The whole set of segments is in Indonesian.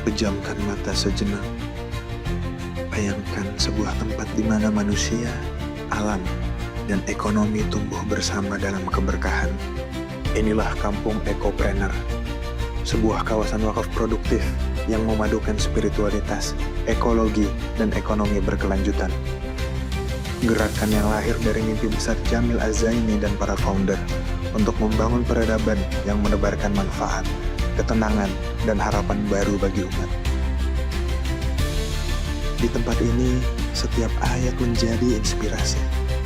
Pejamkan mata sejenak. Bayangkan sebuah tempat di mana manusia, alam, dan ekonomi tumbuh bersama dalam keberkahan. Inilah kampung Ekopreneur, sebuah kawasan wakaf produktif yang memadukan spiritualitas, ekologi, dan ekonomi berkelanjutan. Gerakan yang lahir dari mimpi besar Jamil Az-Zaini dan para founder untuk membangun peradaban yang menebarkan manfaat, ketenangan, dan harapan baru bagi umat. Di tempat ini, setiap ayat menjadi inspirasi,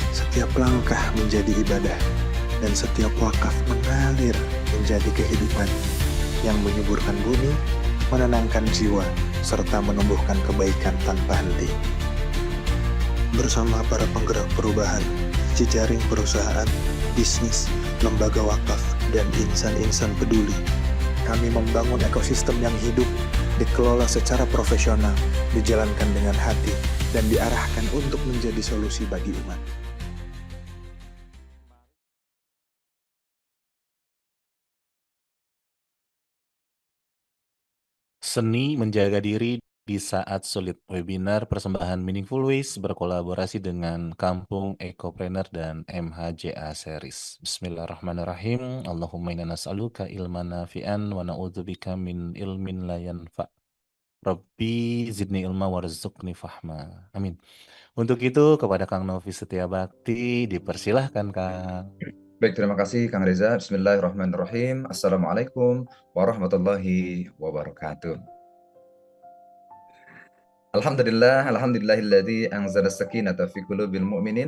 setiap langkah menjadi ibadah, dan setiap wakaf mengalir menjadi kehidupan yang menyuburkan bumi, menenangkan jiwa, serta menumbuhkan kebaikan tanpa henti. Bersama para penggerak perubahan, jejaring perusahaan, bisnis, lembaga wakaf, dan insan-insan peduli, kami membangun ekosistem yang hidup, dikelola secara profesional, dijalankan dengan hati, dan diarahkan untuk menjadi solusi bagi umat. Seni menjaga diri di saat sulit. Webinar persembahan Meaningful Ways berkolaborasi dengan Kampung Ekopreneur dan MHJA Series. Bismillahirrahmanirrahim. Allahumma inna nas'aluka ilman nafi'an wa na'udzubika min ilmin la yanfa'. Rabbi zidni ilma warzuqni fahma. Amin. Untuk itu kepada Kang Novi Setia Bakti dipersilahkan Kang. Baik, terima kasih Kang Reza. Bismillahirrahmanirrahim. Assalamualaikum warahmatullahi wabarakatuh. Alhamdulillahilladzi anzala sakinata fi qulubil mu'minin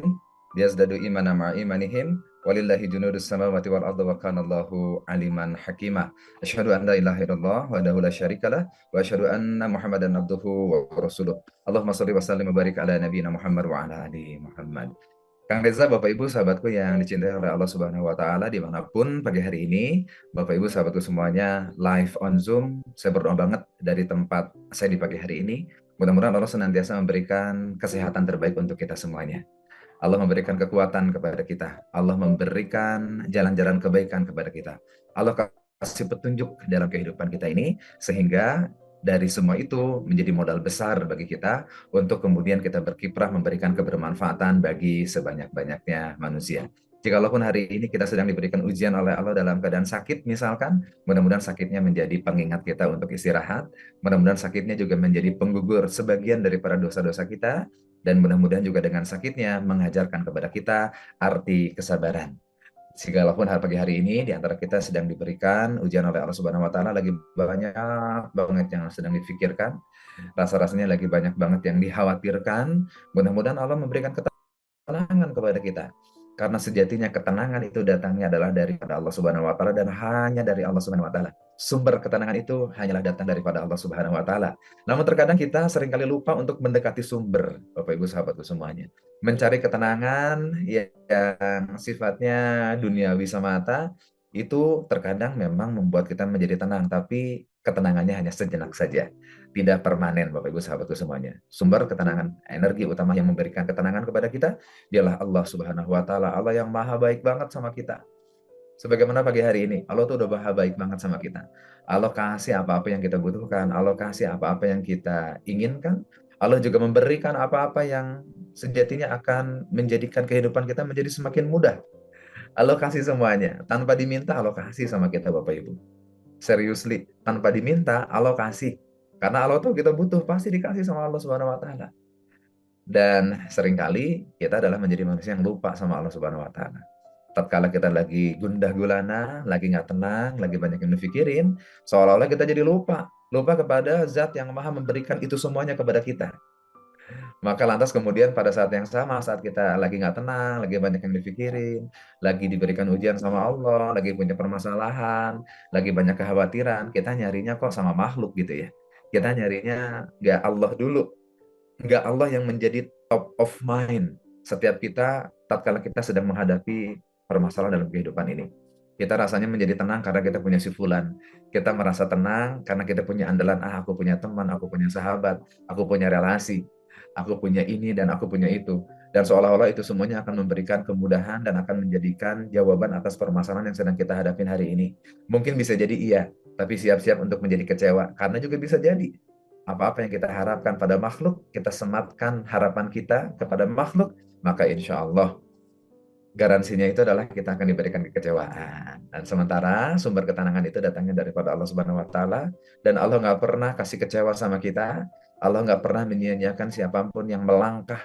liyazdadu imana ma'a imanihim walillahi junudus samawati wal ardi wa kana Allahu aliman hakima. Asyhadu an la ilaha illallah wahdahu la syarikalah wa asyhadu anna Muhammadan abduhu wa rasuluh. Allahumma shalli wa sallim wa barik ala nabiyyina Muhammad wa ala ali Muhammad. Kang Reza, Bapak Ibu, sahabatku yang dicintai oleh Allah Subhanahu wa Ta'ala, dimanapun pagi hari ini, Bapak Ibu, sahabatku semuanya, live on Zoom. Saya berdoa banget dari tempat saya di pagi hari ini. Mudah-mudahan Allah senantiasa memberikan kesehatan terbaik untuk kita semuanya. Allah memberikan kekuatan kepada kita. Allah memberikan jalan-jalan kebaikan kepada kita. Allah kasih petunjuk dalam kehidupan kita ini, sehingga dari semua itu menjadi modal besar bagi kita untuk kemudian kita berkiprah memberikan kebermanfaatan bagi sebanyak-banyaknya manusia. Jikalaupun hari ini kita sedang diberikan ujian oleh Allah dalam keadaan sakit misalkan, mudah-mudahan sakitnya menjadi pengingat kita untuk istirahat, mudah-mudahan sakitnya juga menjadi penggugur sebagian daripada dosa-dosa kita, dan mudah-mudahan juga dengan sakitnya mengajarkan kepada kita arti kesabaran. Jikalaupun pagi hari ini di antara kita sedang diberikan ujian oleh Allah Subhanahu wa Ta'ala, lagi banyak banget yang sedang difikirkan, rasa-rasanya lagi banyak banget yang dikhawatirkan, mudah-mudahan Allah memberikan ketenangan kepada kita. Karena sejatinya ketenangan itu datangnya adalah daripada Allah Subhanahu wa Ta'ala dan hanya dari Allah Subhanahu wa Ta'ala. Sumber ketenangan itu hanyalah datang daripada Allah Subhanahu wa Ta'ala. Namun terkadang kita seringkali lupa untuk mendekati sumber, Bapak Ibu sahabatku semuanya. Mencari ketenangan yang sifatnya duniawi semata itu terkadang memang membuat kita menjadi tenang, tapi ketenangannya hanya sejenak saja, tidak permanen, Bapak Ibu sahabatku semuanya. Sumber ketenangan, energi utama yang memberikan ketenangan kepada kita dialah Allah Subhanahu wa Ta'ala, Allah yang maha baik banget sama kita. Sebagaimana pagi hari ini, Allah tuh udah maha baik banget sama kita. Allah kasih apa-apa yang kita butuhkan, Allah kasih apa-apa yang kita inginkan, Allah juga memberikan apa-apa yang sejatinya akan menjadikan kehidupan kita menjadi semakin mudah. Allah kasih semuanya, tanpa diminta Allah kasih sama kita, Bapak Ibu. Seriously, tanpa diminta Allah kasih. Karena Allah tuh kita butuh, pasti dikasih sama Allah Subhanahu wa Ta'ala. Dan seringkali kita adalah menjadi manusia yang lupa sama Allah Subhanahu wa Ta'ala. Tatkala kita lagi gundah gulana, lagi nggak tenang, lagi banyak yang dipikirin, seolah-olah kita jadi lupa kepada Zat yang Maha memberikan itu semuanya kepada kita. Maka lantas kemudian pada saat yang sama, saat kita lagi nggak tenang, lagi banyak yang dipikirin, lagi diberikan ujian sama Allah, lagi punya permasalahan, lagi banyak kekhawatiran, kita nyarinya kok sama makhluk gitu ya. Kita nyarinya nggak Allah dulu, nggak Allah yang menjadi top of mind setiap kita tatkala kita sedang menghadapi permasalahan dalam kehidupan ini. Kita rasanya menjadi tenang karena kita punya si fulan. Kita merasa tenang karena kita punya andalan, aku punya teman, aku punya sahabat, aku punya relasi, aku punya ini dan aku punya itu. Dan seolah-olah itu semuanya akan memberikan kemudahan dan akan menjadikan jawaban atas permasalahan yang sedang kita hadapin hari ini. Mungkin bisa jadi iya, tapi siap-siap untuk menjadi kecewa. Karena juga bisa jadi apa-apa yang kita harapkan pada makhluk, kita sematkan harapan kita kepada makhluk, maka insya Allah garansinya itu adalah kita akan diberikan kekecewaan. Dan sementara sumber ketenangan itu datangnya daripada Allah Subhanahu Wa Taala, dan Allah nggak pernah kasih kecewa sama kita. Allah nggak pernah menyia-nyiakan siapapun yang melangkah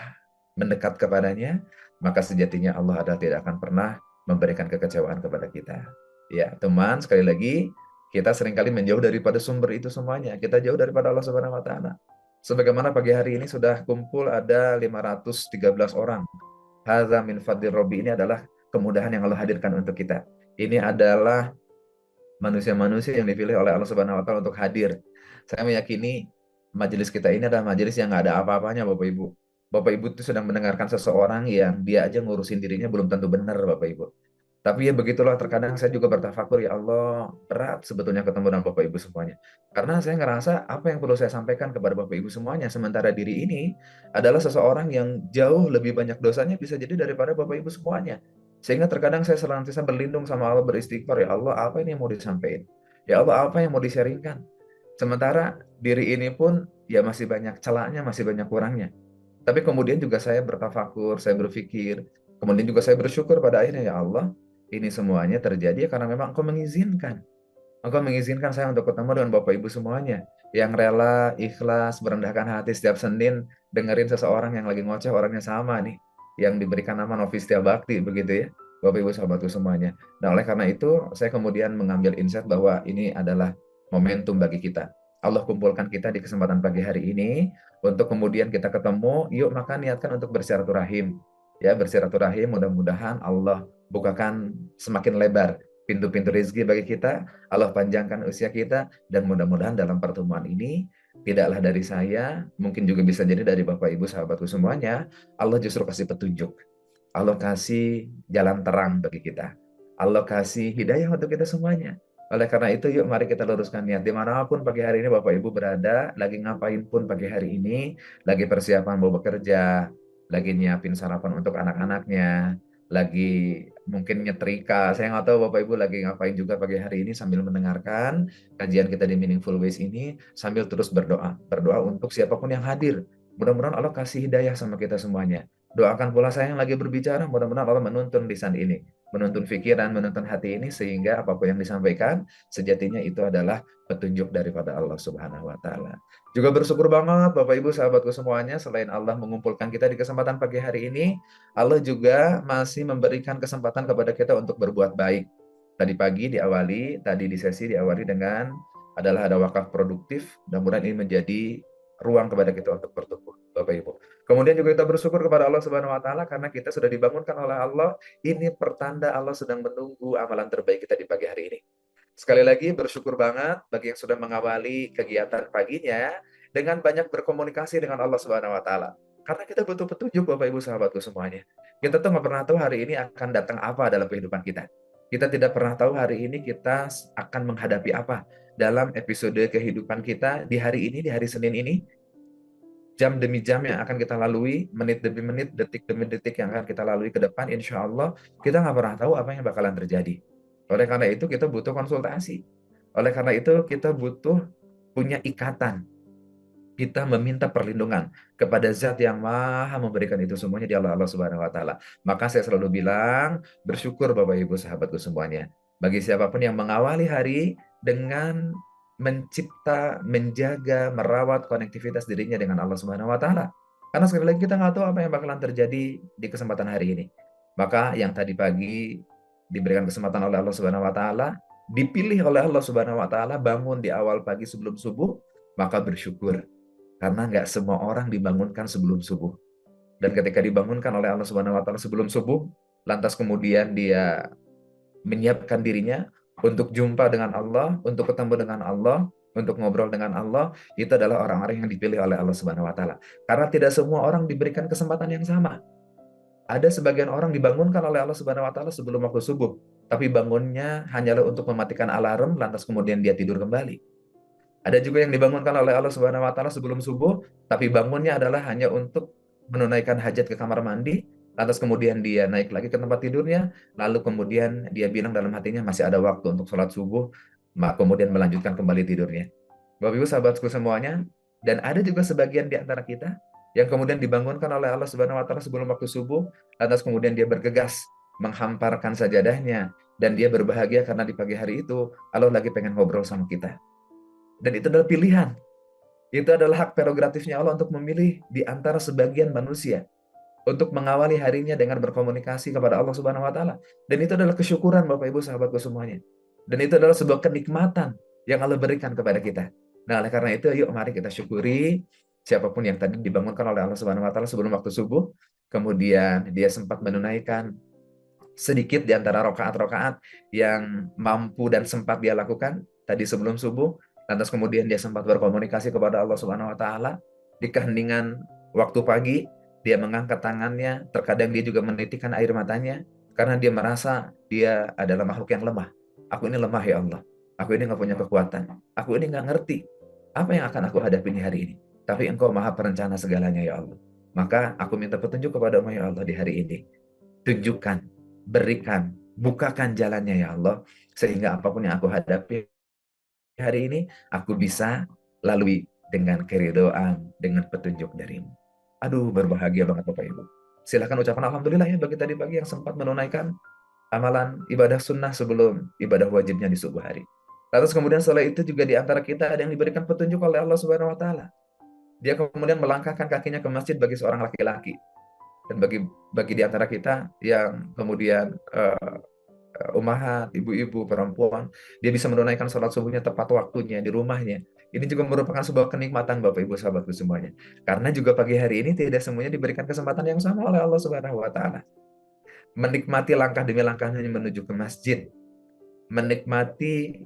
mendekat kepadanya, maka sejatinya Allah adalah tidak akan pernah memberikan kekecewaan kepada kita. Ya, teman, sekali lagi kita seringkali menjauh daripada sumber itu semuanya. Kita jauh daripada Allah Subhanahu Wa Taala. Sebagaimana pagi hari ini sudah kumpul ada 513 orang. Hadza min fadlir Rabbi, ini adalah kemudahan yang Allah hadirkan untuk kita. Ini adalah manusia-manusia yang dipilih oleh Allah Subhanahu Wa Taala untuk hadir. Saya meyakini majelis kita ini adalah majelis yang nggak ada apa-apanya, Bapak Ibu. Bapak Ibu itu sedang mendengarkan seseorang yang dia aja ngurusin dirinya belum tentu benar, Bapak Ibu. Tapi ya begitulah, terkadang saya juga bertafakur, ya Allah, berat sebetulnya ketemu dengan Bapak Ibu semuanya. Karena saya ngerasa apa yang perlu saya sampaikan kepada Bapak Ibu semuanya, sementara diri ini adalah seseorang yang jauh lebih banyak dosanya bisa jadi daripada Bapak Ibu semuanya. Sehingga terkadang saya senantiasa berlindung sama Allah, beristighfar, ya Allah, apa ini yang mau disampaikan? Ya Allah, apa yang mau di-sharingkan? Sementara diri ini pun ya masih banyak celahnya, masih banyak kurangnya. Tapi kemudian juga saya bertafakur, saya berpikir, kemudian juga saya bersyukur pada akhirnya, ya Allah, ini semuanya terjadi karena memang Engkau mengizinkan. Engkau mengizinkan saya untuk ketemu dengan Bapak Ibu semuanya, yang rela, ikhlas, merendahkan hati setiap Senin, dengerin seseorang yang lagi ngoceh, orangnya sama nih, yang diberikan nama Novi Setia Bakti, begitu ya, Bapak Ibu sahabatku semuanya. Nah, oleh karena itu, saya kemudian mengambil insight bahwa ini adalah momentum bagi kita. Allah kumpulkan kita di kesempatan pagi hari ini, untuk kemudian kita ketemu, yuk maka niatkan untuk bersilaturahim. Ya, bersilaturahim, mudah-mudahan Allah bukakan semakin lebar pintu-pintu rezeki bagi kita, Allah panjangkan usia kita, dan mudah-mudahan dalam pertemuan ini, tidaklah dari saya, mungkin juga bisa jadi dari Bapak Ibu sahabatku semuanya, Allah justru kasih petunjuk. Allah kasih jalan terang bagi kita. Allah kasih hidayah untuk kita semuanya. Oleh karena itu, yuk mari kita luruskan niat. Dimanapun pagi hari ini Bapak Ibu berada, lagi ngapain pun pagi hari ini, lagi persiapan mau bekerja, lagi nyiapin sarapan untuk anak-anaknya, lagi mungkin nyetrika. Saya nggak tahu Bapak Ibu lagi ngapain juga pagi hari ini sambil mendengarkan kajian kita di Meaningful Ways ini, sambil terus berdoa. Berdoa untuk siapapun yang hadir. Mudah-mudahan Allah kasih hidayah sama kita semuanya. Doakan pula saya yang lagi berbicara, mudah-mudahan Allah menuntun lisan ini, menuntun pikiran, menuntun hati ini, sehingga apapun yang disampaikan, sejatinya itu adalah petunjuk daripada Allah Subhanahu Wa Taala. Juga bersyukur banget Bapak Ibu sahabatku semuanya, selain Allah mengumpulkan kita di kesempatan pagi hari ini, Allah juga masih memberikan kesempatan kepada kita untuk berbuat baik. Tadi pagi tadi di sesi diawali dengan adalah ada wakaf produktif, mudah-mudahan ini menjadi ruang kepada kita untuk bertumbuh, Bapak Ibu. Kemudian juga kita bersyukur kepada Allah Subhanahu Wa Taala karena kita sudah dibangunkan oleh Allah. Ini pertanda Allah sedang menunggu amalan terbaik kita di pagi hari ini. Sekali lagi bersyukur banget bagi yang sudah mengawali kegiatan paginya dengan banyak berkomunikasi dengan Allah Subhanahu Wa Taala. Karena kita butuh petunjuk Bapak Ibu sahabatku semuanya. Kita tuh nggak pernah tahu hari ini akan datang apa dalam kehidupan kita. Kita tidak pernah tahu hari ini kita akan menghadapi apa dalam episode kehidupan kita di hari ini, di hari Senin ini. Jam demi jam yang akan kita lalui, menit demi menit, detik demi detik yang akan kita lalui ke depan, insya Allah kita nggak pernah tahu apa yang bakalan terjadi. Oleh karena itu kita butuh konsultasi. Oleh karena itu kita butuh punya ikatan. Kita meminta perlindungan kepada Zat yang Maha memberikan itu semuanya, di Allah Subhanahu Wa Taala. Maka saya selalu bilang, bersyukur Bapak Ibu sahabatku semuanya. Bagi siapapun yang mengawali hari dengan mencipta, menjaga, merawat konektivitas dirinya dengan Allah Subhanahu Wa Taala. Karena sekali lagi kita nggak tahu apa yang bakalan terjadi di kesempatan hari ini. Maka yang tadi pagi diberikan kesempatan oleh Allah Subhanahu Wa Taala, dipilih oleh Allah Subhanahu Wa Taala bangun di awal pagi sebelum subuh, maka bersyukur. Karena nggak semua orang dibangunkan sebelum subuh. Dan ketika dibangunkan oleh Allah Subhanahu Wa Taala sebelum subuh, lantas kemudian dia menyiapkan dirinya untuk jumpa dengan Allah, untuk ketemu dengan Allah, untuk ngobrol dengan Allah, itu adalah orang-orang yang dipilih oleh Allah Subhanahu Wa Taala. Karena tidak semua orang diberikan kesempatan yang sama. Ada sebagian orang dibangunkan oleh Allah Subhanahu Wa Taala sebelum waktu subuh, tapi bangunnya hanyalah untuk mematikan alarm, lantas kemudian dia tidur kembali. Ada juga yang dibangunkan oleh Allah Subhanahu Wa Taala sebelum subuh, tapi bangunnya adalah hanya untuk menunaikan hajat ke kamar mandi, lantas kemudian dia naik lagi ke tempat tidurnya, lalu kemudian dia bilang dalam hatinya masih ada waktu untuk sholat subuh, kemudian melanjutkan kembali tidurnya. Bapak Ibu sahabatku semuanya, dan ada juga sebagian di antara kita yang kemudian dibangunkan oleh Allah Subhanahu wa taala sebelum waktu subuh, lantas kemudian dia bergegas menghamparkan sajadahnya dan dia berbahagia karena di pagi hari itu Allah lagi pengen ngobrol sama kita. Dan itu adalah pilihan. Itu adalah hak prerogatifnya Allah untuk memilih di antara sebagian manusia untuk mengawali harinya dengan berkomunikasi kepada Allah Subhanahu wa taala. Dan itu adalah kesyukuran Bapak Ibu sahabatku semuanya. Dan itu adalah sebuah kenikmatan yang Allah berikan kepada kita. Nah, oleh karena itu yuk mari kita syukuri siapapun yang tadi dibangunkan oleh Allah Subhanahu wa taala sebelum waktu subuh, kemudian dia sempat menunaikan sedikit di antara rakaat-rakaat yang mampu dan sempat dia lakukan tadi sebelum subuh, lantas kemudian dia sempat berkomunikasi kepada Allah Subhanahu wa taala di keheningan waktu pagi. Dia mengangkat tangannya, terkadang dia juga menitikkan air matanya karena dia merasa dia adalah makhluk yang lemah. Aku ini lemah ya Allah, aku ini nggak punya kekuatan, aku ini nggak ngerti apa yang akan aku hadapi di hari ini, tapi Engkau maha perencana segalanya ya Allah. Maka aku minta petunjuk kepada-Mu ya Allah di hari ini. Tunjukkan, berikan, bukakan jalannya ya Allah, sehingga apapun yang aku hadapi hari ini, aku bisa lalui dengan keridhaan, dengan petunjuk dari-Mu. Aduh, berbahagia banget Bapak Ibu. Silahkan ucapan Alhamdulillah ya bagi tadi pagi yang sempat menunaikan amalan ibadah sunnah sebelum ibadah wajibnya di subuh hari. Terus kemudian setelah itu juga di antara kita ada yang diberikan petunjuk oleh Allah Subhanahu wa taala. Dia kemudian melangkahkan kakinya ke masjid bagi seorang laki-laki. Dan bagi di antara kita yang kemudian ummahat, ibu-ibu, perempuan, dia bisa menunaikan sholat subuhnya tepat waktunya di rumahnya. Ini juga merupakan sebuah kenikmatan Bapak Ibu sahabatku semuanya. Karena juga pagi hari ini tidak semuanya diberikan kesempatan yang sama oleh Allah Subhanahu wa taala. Menikmati langkah demi langkahnya menuju ke masjid, menikmati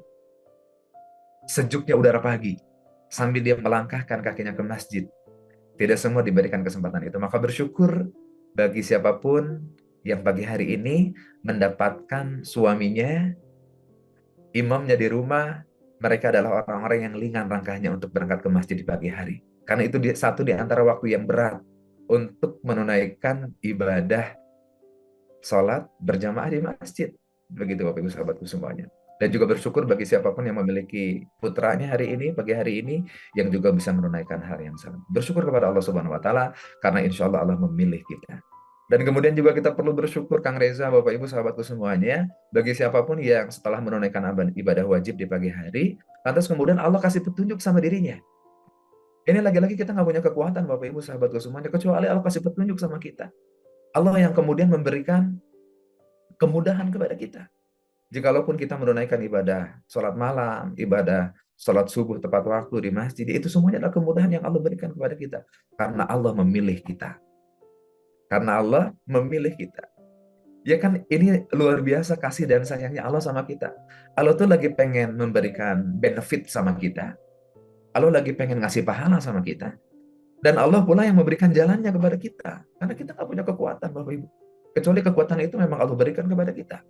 sejuknya udara pagi sambil dia melangkahkan kakinya ke masjid. Tidak semua diberikan kesempatan itu. Maka bersyukur bagi siapapun yang pagi hari ini mendapatkan suaminya, imamnya di rumah, mereka adalah orang-orang yang ringan langkahnya untuk berangkat ke masjid di pagi hari. Karena itu satu di antara waktu yang berat untuk menunaikan ibadah sholat berjamaah di masjid. Begitu Bapak Ibu sahabatku semuanya. Dan juga bersyukur bagi siapapun yang memiliki putranya hari ini, pagi hari ini, yang juga bisa menunaikan hal yang sama. Bersyukur kepada Allah Subhanahu wa taala karena insya Allah Allah memilih kita. Dan kemudian juga kita perlu bersyukur Kang Reza, Bapak Ibu sahabatku semuanya, bagi siapapun yang setelah menunaikan ibadah wajib di pagi hari, lantas kemudian Allah kasih petunjuk sama dirinya. Ini lagi-lagi kita nggak punya kekuatan Bapak Ibu sahabatku semuanya, kecuali Allah kasih petunjuk sama kita. Allah yang kemudian memberikan kemudahan kepada kita. Jikalaupun kita menunaikan ibadah sholat malam, ibadah sholat subuh tepat waktu di masjid, itu semuanya adalah kemudahan yang Allah berikan kepada kita. Karena Allah memilih kita. Karena Allah memilih kita. Ya kan ini luar biasa kasih dan sayangnya Allah sama kita. Allah tuh lagi pengen memberikan benefit sama kita. Allah lagi pengen ngasih pahala sama kita. Dan Allah pula yang memberikan jalannya kepada kita. Karena kita nggak punya kekuatan Bapak Ibu. Kecuali kekuatan itu memang Allah berikan kepada kita.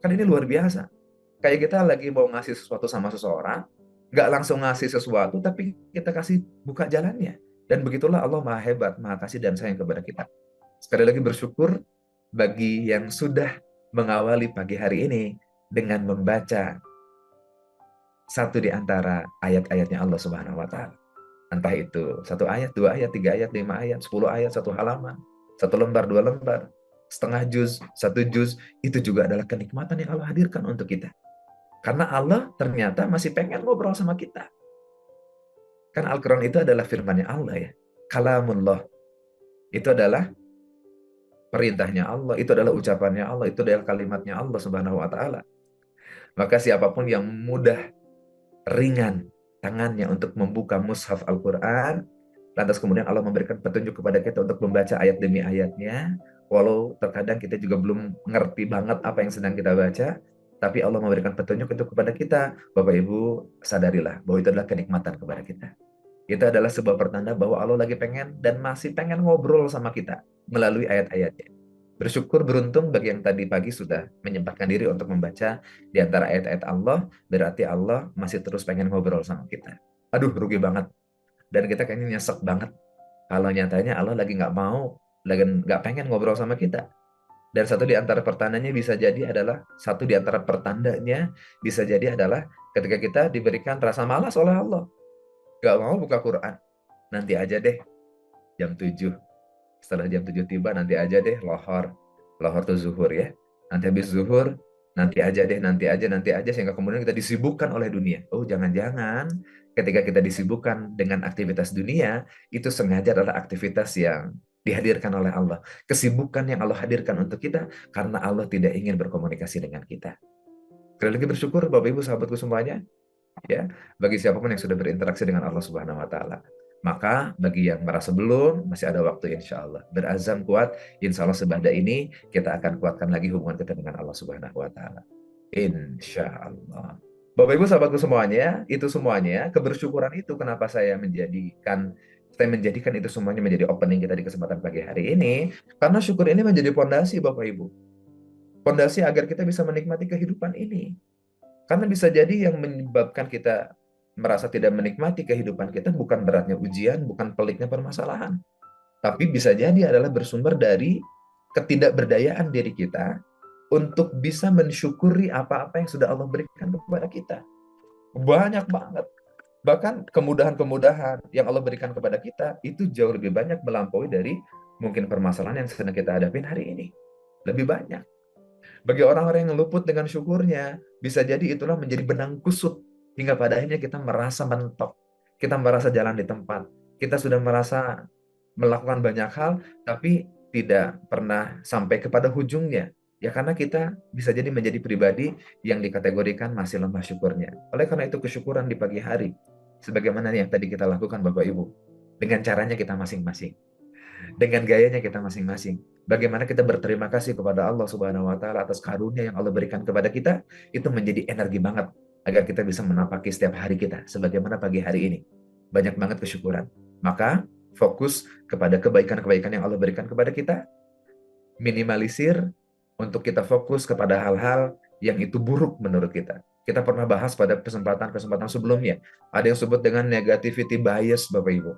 Kan ini luar biasa. Kayak kita lagi mau ngasih sesuatu sama seseorang, nggak langsung ngasih sesuatu, tapi kita kasih buka jalannya. Dan begitulah Allah maha hebat, maha kasih dan sayang kepada kita. Sekali lagi bersyukur bagi yang sudah mengawali pagi hari ini dengan membaca satu di antara ayat-ayatnya Allah Subhanahu wa taala. Entah itu satu ayat, 2 ayat, 3 ayat, 5 ayat, 10 ayat, 1 halaman, 1 lembar, 2 lembar, setengah juz, 1 juz, itu juga adalah kenikmatan yang Allah hadirkan untuk kita. Karena Allah ternyata masih pengen ngobrol sama kita. Kan Al-Quran itu adalah firman-Nya Allah ya. Kalamullah. Itu adalah perintahnya Allah, itu adalah ucapannya Allah, itu adalah kalimatnya Allah Subhanahu wa taala. Maka siapapun yang mudah, ringan tangannya untuk membuka mushaf Al-Quran, lantas kemudian Allah memberikan petunjuk kepada kita untuk membaca ayat demi ayatnya, walau terkadang kita juga belum ngerti banget apa yang sedang kita baca, tapi Allah memberikan petunjuk itu kepada kita. Bapak Ibu sadarilah bahwa itu adalah kenikmatan kepada kita. Itu adalah sebuah pertanda bahwa Allah lagi pengen dan masih pengen ngobrol sama kita melalui ayat-ayatnya. Bersyukur beruntung bagi yang tadi pagi sudah menyempatkan diri untuk membaca di antara ayat-ayat Allah, berarti Allah masih terus pengen ngobrol sama kita. Aduh, rugi banget. Dan kita kayaknya nyesek banget kalau nyatanya Allah lagi nggak mau, lagi nggak pengen ngobrol sama kita. Dan satu di antara pertandanya bisa jadi adalah, satu di antara pertandanya bisa jadi adalah ketika kita diberikan rasa malas oleh Allah. Gak mau buka Quran. Nanti aja deh jam 7. Setelah jam 7 tiba, nanti aja deh lohor. Lohor tuh zuhur ya. Nanti habis zuhur, nanti aja deh, nanti aja. Sehingga kemudian kita disibukkan oleh dunia. Oh, jangan-jangan ketika kita disibukkan dengan aktivitas dunia, itu sengaja adalah aktivitas yang dihadirkan oleh Allah. Kesibukan yang Allah hadirkan untuk kita, karena Allah tidak ingin berkomunikasi dengan kita. Sekali lagi bersyukur Bapak Ibu sahabatku semuanya, ya, bagi siapapun yang sudah berinteraksi dengan Allah Subhanahu wa taala. Maka bagi yang merasa belum, masih ada waktu insya Allah. Berazam kuat, insya Allah sebadah ini kita akan kuatkan lagi hubungan kita dengan Allah Subhanahu wa taala. Insya Allah. Bapak Ibu sahabatku semuanya, itu semuanya kebersyukuran itu kenapa saya menjadikan itu semuanya menjadi opening kita di kesempatan pagi hari ini, karena syukur ini menjadi pondasi Bapak Ibu. Pondasi agar kita bisa menikmati kehidupan ini. Karena bisa jadi yang menyebabkan kita merasa tidak menikmati kehidupan kita bukan beratnya ujian, bukan peliknya permasalahan. Tapi bisa jadi adalah bersumber dari ketidakberdayaan diri kita untuk bisa mensyukuri apa-apa yang sudah Allah berikan kepada kita. Banyak banget. Bahkan kemudahan-kemudahan yang Allah berikan kepada kita itu jauh lebih banyak melampaui dari mungkin permasalahan yang sedang kita hadapi hari ini. Lebih banyak. Bagi orang-orang yang luput dengan syukurnya, bisa jadi itulah menjadi benang kusut hingga pada akhirnya kita merasa mentok, kita merasa jalan di tempat, kita sudah merasa melakukan banyak hal, tapi tidak pernah sampai kepada ujungnya. Ya karena kita bisa jadi menjadi pribadi yang dikategorikan masih lemah syukurnya. Oleh karena itu kesyukuran di pagi hari, sebagaimana yang tadi kita lakukan Bapak Ibu, dengan caranya kita masing-masing, dengan gayanya kita masing-masing. Bagaimana kita berterima kasih kepada Allah Subhanahu wa taala atas karunia yang Allah berikan kepada kita, itu menjadi energi banget agar kita bisa menapaki setiap hari kita sebagaimana pagi hari ini. Banyak banget kesyukuran. Maka fokus kepada kebaikan-kebaikan yang Allah berikan kepada kita, minimalisir untuk kita fokus kepada hal-hal yang itu buruk menurut kita. Kita pernah bahas pada kesempatan-kesempatan sebelumnya. Ada yang sebut dengan negativity bias Bapak Ibu.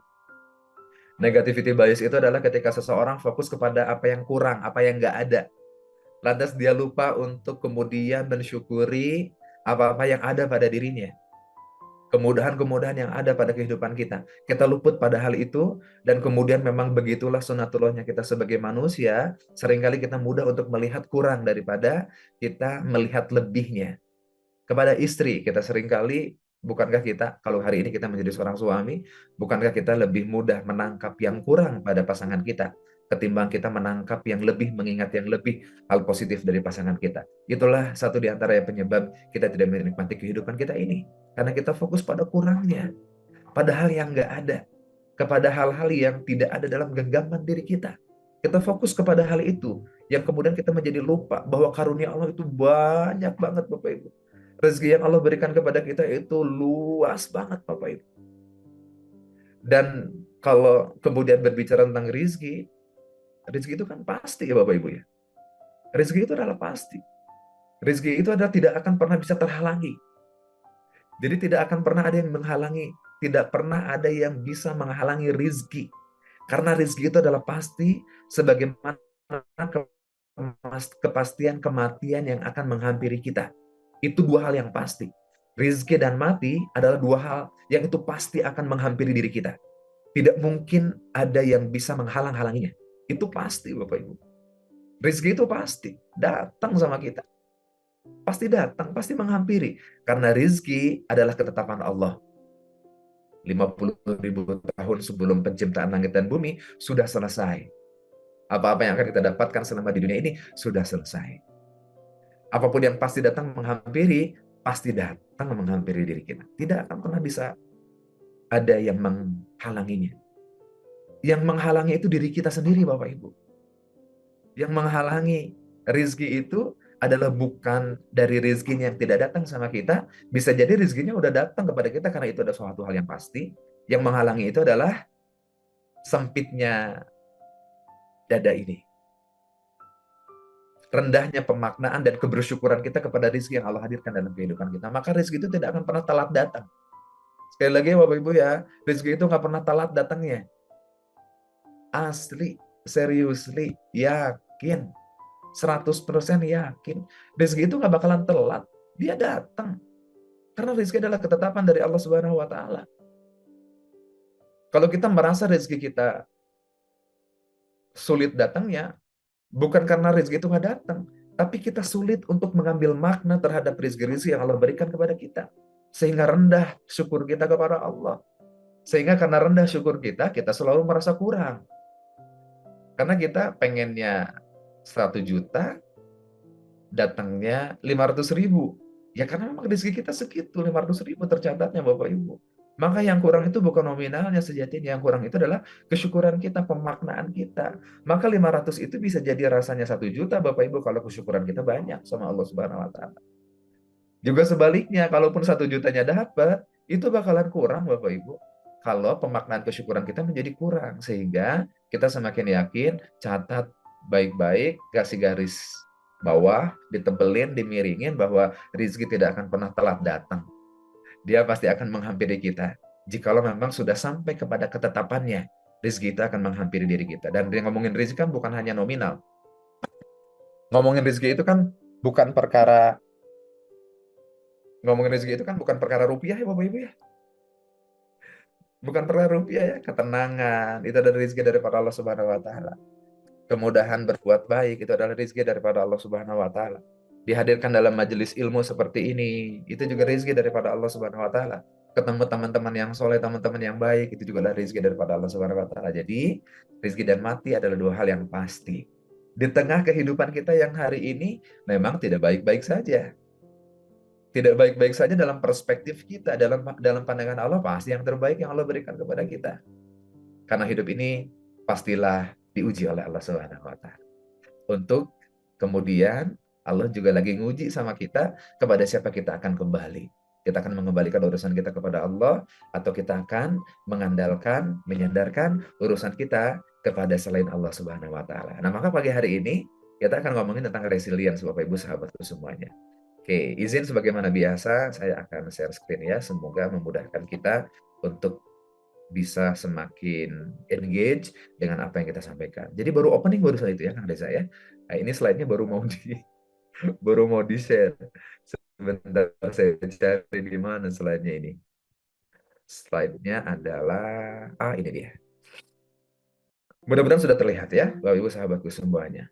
Negativity bias itu adalah ketika seseorang fokus kepada apa yang kurang, apa yang nggak ada. Lantas dia lupa untuk kemudian mensyukuri apa-apa yang ada pada dirinya. Kemudahan-kemudahan yang ada pada kehidupan kita. Kita luput pada hal itu, dan kemudian memang begitulah sunatullahnya kita sebagai manusia, seringkali kita mudah untuk melihat kurang daripada kita melihat lebihnya. Kepada istri, kita seringkali, bukankah kita, kalau hari ini kita menjadi seorang suami, bukankah kita lebih mudah menangkap yang kurang pada pasangan kita, ketimbang kita menangkap yang lebih, mengingat yang lebih hal positif dari pasangan kita. Itulah satu di antara yang penyebab kita tidak menikmati kehidupan kita ini. Karena kita fokus pada kurangnya, pada hal yang nggak ada, kepada hal-hal yang tidak ada dalam genggaman diri kita. Kita fokus kepada hal itu, yang kemudian kita menjadi lupa bahwa karunia Allah itu banyak banget Bapak Ibu. Rezeki yang Allah berikan kepada kita itu luas banget Bapak Ibu. Dan kalau kemudian berbicara tentang rezeki itu kan pasti ya Bapak Ibu ya. Rezeki itu adalah pasti. Rezeki itu adalah tidak akan pernah bisa terhalangi. Jadi tidak akan pernah ada yang menghalangi, tidak pernah ada yang bisa menghalangi rezeki. Karena rezeki itu adalah pasti, sebagaimana kepastian kematian yang akan menghampiri kita. Itu dua hal yang pasti. Rizki dan mati adalah dua hal yang itu pasti akan menghampiri diri kita. Tidak mungkin ada yang bisa menghalang-halanginya. Itu pasti Bapak Ibu. Rizki itu pasti datang sama kita. Pasti datang, pasti menghampiri. Karena rizki adalah ketetapan Allah. 50.000 tahun sebelum penciptaan langit dan bumi sudah selesai. Apa-apa yang akan kita dapatkan selama di dunia ini sudah selesai. Apapun yang pasti datang menghampiri, pasti datang menghampiri diri kita. Tidak akan pernah bisa ada yang menghalanginya. Yang menghalangi itu diri kita sendiri Bapak Ibu. Yang menghalangi rizki itu adalah bukan dari rizkinya yang tidak datang sama kita. Bisa jadi rizkinya udah datang kepada kita karena itu ada suatu hal yang pasti. Yang menghalangi itu adalah sempitnya dada ini. Rendahnya pemaknaan dan kebersyukuran kita kepada rizki yang Allah hadirkan dalam kehidupan kita. Maka rizki itu tidak akan pernah telat datang. Sekali lagi Bapak Ibu ya, rizki itu nggak pernah telat datangnya. Asli, seriously, yakin. 100% yakin. Rezeki itu nggak bakalan telat. Dia datang. Karena rezeki adalah ketetapan dari Allah Subhanahu wa Ta'ala. Kalau kita merasa rezeki kita sulit datangnya, bukan karena rezeki itu nggak datang, tapi kita sulit untuk mengambil makna terhadap rezeki-rezeki yang Allah berikan kepada kita. Sehingga rendah syukur kita kepada Allah. Sehingga karena rendah syukur kita selalu merasa kurang. Karena kita pengennya 1 juta, datangnya 500.000. Ya karena memang rezeki kita segitu, 500.000 tercatatnya Bapak Ibu. Maka yang kurang itu bukan nominalnya sejatinya, yang kurang itu adalah kesyukuran kita, pemaknaan kita. Maka 500 itu bisa jadi rasanya 1 juta Bapak Ibu kalau kesyukuran kita banyak sama Allah Subhanahu wa Ta'ala. Juga sebaliknya, kalaupun 1 jutanya dapat, itu bakalan kurang Bapak Ibu. Kalau pemaknaan kesyukuran kita menjadi kurang, sehingga kita semakin yakin, catat baik-baik, kasih garis bawah, ditebelin, dimiringin bahwa rezeki tidak akan pernah telat datang. Dia pasti akan menghampiri kita. Jikalau memang sudah sampai kepada ketetapannya, rezeki itu akan menghampiri diri kita. Dan dia ngomongin rezeki kan bukan hanya nominal. Ngomongin rezeki itu kan bukan perkara rupiah ya Bapak Ibu ya. Bukan perkara rupiah ya, ketenangan itu adalah rezeki daripada Allah Subhanahu wa Ta'ala. Kemudahan berbuat baik itu adalah rezeki daripada Allah Subhanahu wa Ta'ala. Dihadirkan dalam majelis ilmu seperti ini, itu juga rezeki daripada Allah Subhanahu wa Ta'ala. Ketemu teman-teman yang soleh, teman-teman yang baik, itu juga adalah rezeki daripada Allah Subhanahu wa Ta'ala. Jadi, rezeki dan mati adalah 2 hal yang pasti. Di tengah kehidupan kita yang hari ini memang tidak baik-baik saja. Tidak baik-baik saja dalam perspektif kita, dalam pandangan Allah pasti yang terbaik yang Allah berikan kepada kita. Karena hidup ini pastilah diuji oleh Allah Subhanahu wa Ta'ala. Untuk kemudian Allah juga lagi nguji sama kita kepada siapa kita akan kembali. Kita akan mengembalikan urusan kita kepada Allah, atau kita akan mengandalkan, menyandarkan urusan kita kepada selain Allah Subhanahu wa Ta'ala. Nah, maka pagi hari ini kita akan ngomongin tentang resilience Bapak Ibu sahabatku semuanya. Oke, izin sebagaimana biasa saya akan share screen ya. Semoga memudahkan kita untuk bisa semakin engage dengan apa yang kita sampaikan. Jadi baru opening barusan itu ya Kang Reza ya. Nah, ini slide-nya baru mau di-share. Sebentar saya cari di mana slide-nya ini. Slide-nya adalah ini dia. Mudah-mudahan sudah terlihat ya, Bapak Ibu sahabatku semuanya.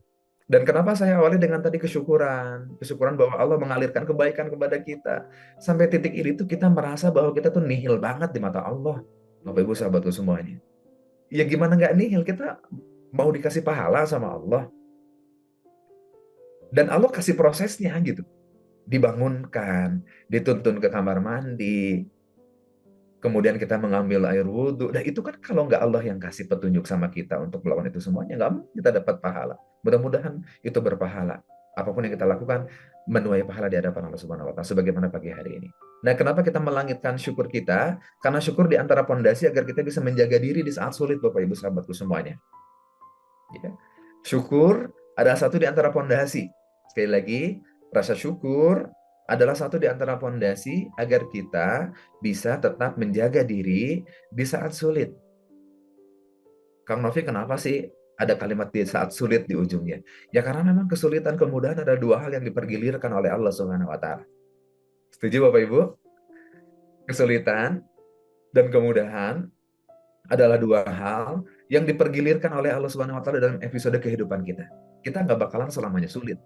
Dan kenapa saya awali dengan tadi kesyukuran bahwa Allah mengalirkan kebaikan kepada kita. Sampai titik ini tuh kita merasa bahwa kita tuh nihil banget di mata Allah. Bapak Ibu sahabatku semuanya. Ya gimana nggak nihil, kita mau dikasih pahala sama Allah. Dan Allah kasih prosesnya gitu. Dibangunkan, dituntun ke kamar mandi, kemudian kita mengambil air wudhu. Nah itu kan kalau nggak Allah yang kasih petunjuk sama kita untuk melakukan itu semuanya, nggak mungkin kita dapat pahala. Mudah-mudahan itu berpahala. Apapun yang kita lakukan, menuai pahala di hadapan Allah Subhanahu wa Ta'ala, sebagaimana pagi hari ini. Nah, kenapa kita melangitkan syukur kita? Karena syukur di antara pondasi agar kita bisa menjaga diri di saat sulit, Bapak Ibu sahabatku semuanya. Ya. Syukur adalah satu di antara pondasi. Sekali lagi, rasa syukur adalah satu di antara pondasi agar kita bisa tetap menjaga diri di saat sulit. Kang Novi, kenapa sih ada kalimat di saat sulit di ujungnya? Ya karena memang kesulitan, kemudahan adalah 2 hal yang dipergilirkan oleh Allah Subhanahu wa Ta'ala. Setuju Bapak Ibu? Kesulitan dan kemudahan adalah 2 hal yang dipergilirkan oleh Allah Subhanahu wa Ta'ala dalam episode kehidupan kita. Kita nggak bakalan selamanya sulit.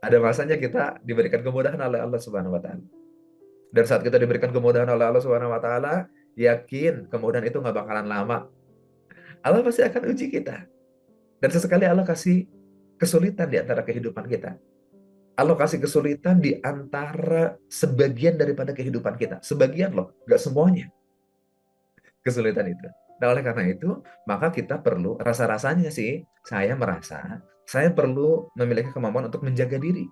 Ada masanya kita diberikan kemudahan oleh Allah Subhanahu wa Ta'ala. Dan saat kita diberikan kemudahan oleh Allah Subhanahu wa Ta'ala, yakin kemudahan itu nggak bakalan lama. Allah pasti akan uji kita. Dan sesekali Allah kasih kesulitan di antara kehidupan kita. Allah kasih kesulitan di antara sebagian daripada kehidupan kita. Sebagian loh, nggak semuanya. Kesulitan itu. Nah, oleh karena itu, maka kita perlu, rasa-rasanya sih, saya merasa, saya perlu memiliki kemampuan untuk menjaga diri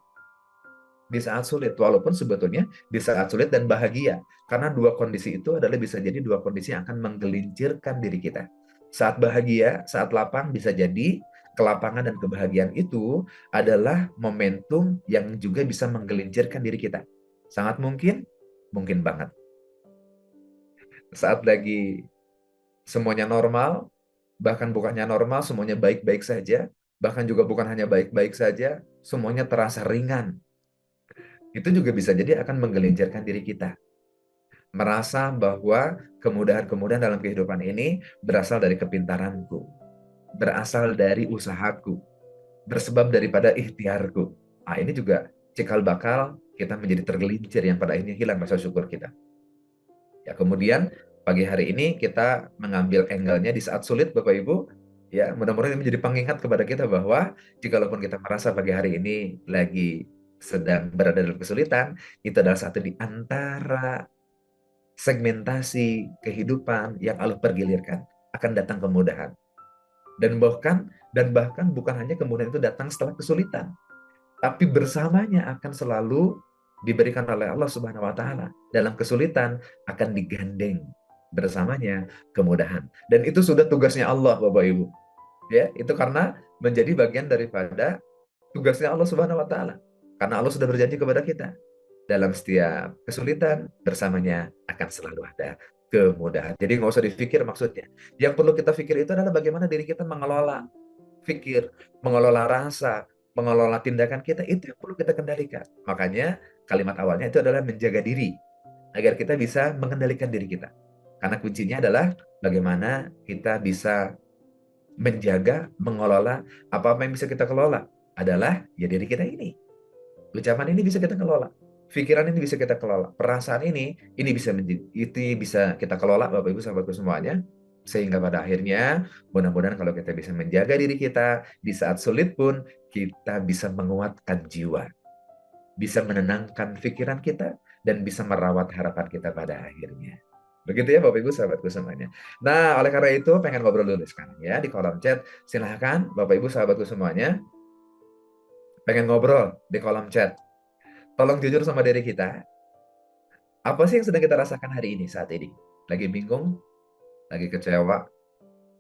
di saat sulit. Walaupun sebetulnya di saat sulit dan bahagia. Karena 2 kondisi itu adalah bisa jadi 2 kondisi yang akan menggelincirkan diri kita. Saat bahagia, saat lapang, bisa jadi kelapangan dan kebahagiaan itu adalah momentum yang juga bisa menggelincirkan diri kita. Sangat mungkin banget. Saat lagi semuanya normal, bahkan bukannya normal, semuanya baik-baik saja, bahkan juga bukan hanya baik-baik saja, semuanya terasa ringan. Itu juga bisa jadi akan menggelincirkan diri kita. Merasa bahwa kemudahan-kemudahan dalam kehidupan ini berasal dari kepintaranku, berasal dari usahaku, bersebab daripada ikhtiarku. Nah, ini juga cikal bakal kita menjadi tergelincir yang pada akhirnya hilang rasa syukur kita. Ya, kemudian pagi hari ini kita mengambil angle-nya di saat sulit, Bapak Ibu. Ya, mudah-mudahan ini menjadi pengingat kepada kita bahwa jikalaupun kita merasa pagi hari ini lagi sedang berada dalam kesulitan, itu adalah satu di antara segmentasi kehidupan yang Allah pergilirkan. Akan datang kemudahan. Dan bahkan bukan hanya kemudahan itu datang setelah kesulitan, tapi bersamanya akan selalu diberikan oleh Allah Subhanahu wa taala. Dalam kesulitan akan digandeng bersamanya kemudahan. Dan itu sudah tugasnya Allah, Bapak Ibu. Ya, itu karena menjadi bagian daripada tugasnya Allah Subhanahu wa taala. Karena Allah sudah berjanji kepada kita, dalam setiap kesulitan bersamanya akan selalu ada kemudahan. Jadi nggak usah dipikir maksudnya. Yang perlu kita pikir itu adalah bagaimana diri kita mengelola pikir, mengelola rasa, mengelola tindakan kita, itu yang perlu kita kendalikan. Makanya kalimat awalnya itu adalah menjaga diri, agar kita bisa mengendalikan diri kita. Karena kuncinya adalah bagaimana kita bisa menjaga, mengelola apa-apa yang bisa kita kelola. Adalah ya diri kita ini. Ucapan ini bisa kita kelola. Pikiran ini bisa kita kelola. Perasaan ini bisa kita kelola, Bapak Ibu sahabatku semuanya. Sehingga pada akhirnya mudah-mudahan kalau kita bisa menjaga diri kita di saat sulit pun kita bisa menguatkan jiwa, bisa menenangkan pikiran kita, dan bisa merawat harapan kita pada akhirnya. Begitu ya Bapak Ibu sahabatku semuanya. Nah, oleh karena itu pengen ngobrol dulu sekarang ya di kolom chat. Silahkan Bapak Ibu sahabatku semuanya pengen ngobrol di kolom chat. Tolong jujur sama diri kita. Apa sih yang sedang kita rasakan hari ini saat ini? Lagi bingung? Lagi kecewa?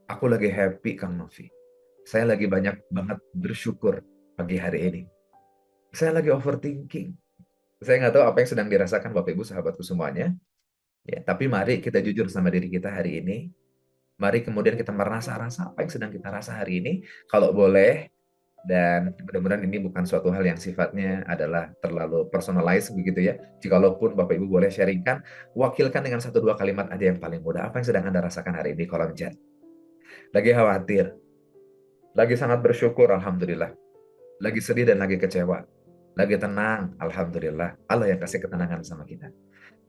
Aku lagi happy, Kang Novi. Saya lagi banyak banget bersyukur pagi hari ini. Saya lagi overthinking. Saya nggak tahu apa yang sedang dirasakan Bapak Ibu sahabatku semuanya. Ya, tapi mari kita jujur sama diri kita hari ini. Mari kemudian kita merasa-rasa apa yang sedang kita rasa hari ini. Kalau boleh, dan mudah-mudahan ini bukan suatu hal yang sifatnya adalah terlalu personalized begitu ya. Jikalaupun Bapak Ibu boleh sharingkan, wakilkan dengan 1-2 kalimat aja yang paling mudah. Apa yang sedang Anda rasakan hari ini kolom chat? Lagi khawatir, lagi sangat bersyukur, alhamdulillah. Lagi sedih dan lagi kecewa. Lagi tenang, alhamdulillah. Allah yang kasih ketenangan sama kita.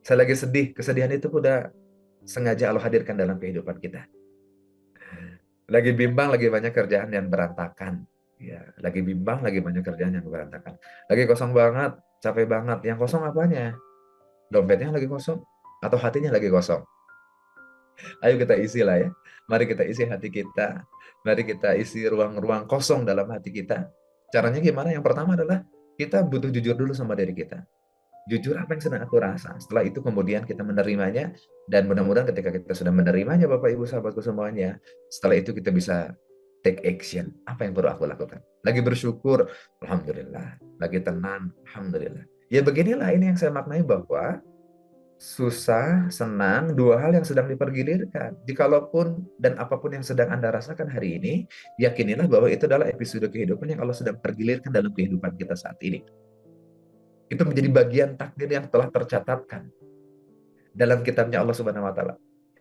Saya lagi sedih, kesedihan itu udah sengaja Allah hadirkan dalam kehidupan kita. Lagi bimbang, lagi banyak kerjaan yang berantakan. Ya, lagi bimbang, lagi banyak kerjaan yang berantakan. Lagi kosong banget, capek banget. Yang kosong apanya? Dompetnya lagi kosong atau hatinya lagi kosong? Ayo kita isi lah ya. Mari kita isi hati kita. Mari kita isi ruang-ruang kosong dalam hati kita. Caranya gimana? Yang pertama adalah kita butuh jujur dulu sama diri kita. Jujur apa yang sedang aku rasa. Setelah itu kemudian kita menerimanya. Dan mudah-mudahan ketika kita sudah menerimanya Bapak Ibu sahabatku semuanya, setelah itu kita bisa take action. Apa yang perlu aku lakukan? Lagi bersyukur, alhamdulillah. Lagi tenang, alhamdulillah. Ya beginilah ini yang saya maknai bahwa susah, senang, dua hal yang sedang dipergilirkan. Jikalaupun dan apapun yang sedang Anda rasakan hari ini, yakinilah bahwa itu adalah episode kehidupan yang Allah sedang pergilirkan dalam kehidupan kita saat ini. Itu menjadi bagian takdir yang telah tercatatkan dalam kitabnya Allah Subhanahu wa taala.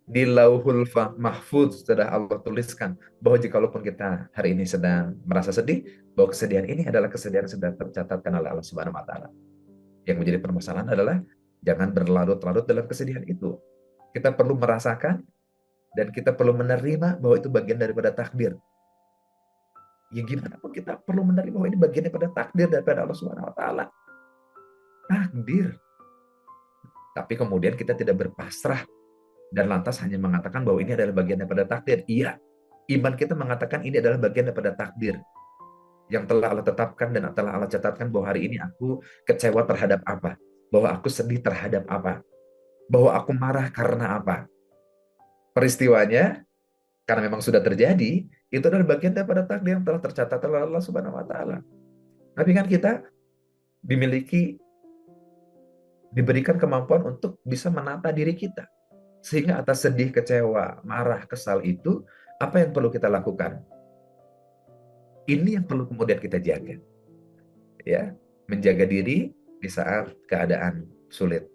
Di Lauhul Mahfuz sudah Allah tuliskan bahwa jikalaupun kita hari ini sedang merasa sedih, bahwa kesedihan ini adalah kesedihan yang sudah tercatatkan oleh Allah Subhanahu wa taala. Yang menjadi permasalahan adalah jangan berlarut-larut dalam kesedihan itu. Kita perlu merasakan dan kita perlu menerima bahwa itu bagian daripada takdir. Ya gimana pun kita perlu menerima bahwa ini bagian daripada takdir daripada Allah Subhanahu wa taala. Takdir. Tapi kemudian kita tidak berpasrah dan lantas hanya mengatakan bahwa ini adalah bagian daripada takdir. Iya, iman kita mengatakan ini adalah bagian daripada takdir yang telah Allah tetapkan dan telah Allah catatkan bahwa hari ini aku kecewa terhadap apa, bahwa aku sedih terhadap apa, bahwa aku marah karena apa. Peristiwanya, karena memang sudah terjadi, itu adalah bagian daripada takdir yang telah tercatat oleh Allah Subhanahu wa taala. Tapi kan kita diberikan kemampuan untuk bisa menata diri kita. Sehingga atas sedih, kecewa, marah, kesal itu, apa yang perlu kita lakukan? Ini yang perlu kemudian kita jaga, ya, menjaga diri di saat keadaan sulit.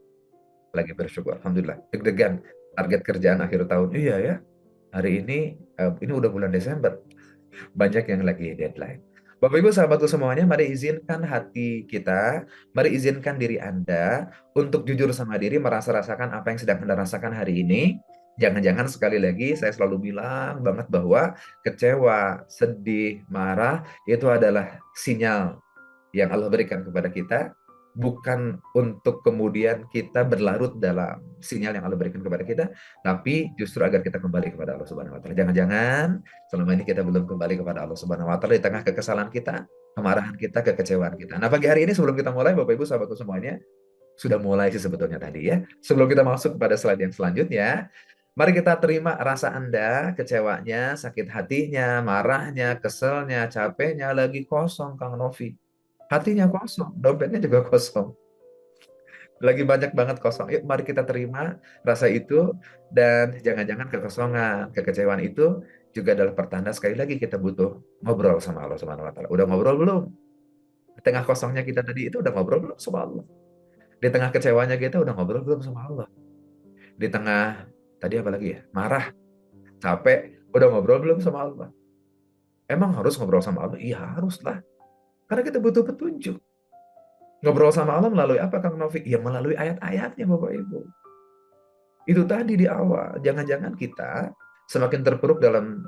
Lagi bersyukur, alhamdulillah. Deg-degan, target kerjaan akhir tahun. Iya ya, hari ini udah bulan Desember, banyak yang lagi deadline. Bapak Ibu sahabatku semuanya, mari izinkan hati kita, mari izinkan diri Anda untuk jujur sama diri, merasa-rasakan apa yang sedang Anda rasakan hari ini. Jangan-jangan sekali lagi saya selalu bilang banget bahwa kecewa, sedih, marah itu adalah sinyal yang Allah berikan kepada kita, bukan untuk kemudian kita berlarut dalam sinyal yang Allah berikan kepada kita, tapi justru agar kita kembali kepada Allah Subhanahu wa taala. Jangan-jangan selama ini kita belum kembali kepada Allah Subhanahu wa taala di tengah kekesalan kita, kemarahan kita, kekecewaan kita. Nah, pagi hari ini sebelum kita mulai, Bapak Ibu sahabatku semuanya, sudah mulai sih sebetulnya tadi ya. Sebelum kita masuk pada slide yang selanjutnya, mari kita terima rasa Anda, kecewanya, sakit hatinya, marahnya, keselnya, capeknya, lagi kosong Kang Novi. Hatinya kosong, dompetnya juga kosong. Lagi banyak banget kosong. Yuk mari kita terima rasa itu, dan jangan-jangan kekosongan, kekecewaan itu juga adalah pertanda sekali lagi kita butuh ngobrol sama Allah Subhanahu wa taala. Udah ngobrol belum? Di tengah kosongnya kita tadi itu udah ngobrol belum sama Allah? Di tengah kecewanya kita udah ngobrol belum sama Allah? Di tengah tadi apa lagi ya? Marah, capek, udah ngobrol belum sama Allah? Emang harus ngobrol sama Allah? Iya, haruslah. Karena kita butuh petunjuk. Ngobrol sama Allah melalui apa, Kang Novik? Ya melalui ayat-ayatnya, Bapak Ibu. Itu tadi di awal. Jangan-jangan kita semakin terpuruk dalam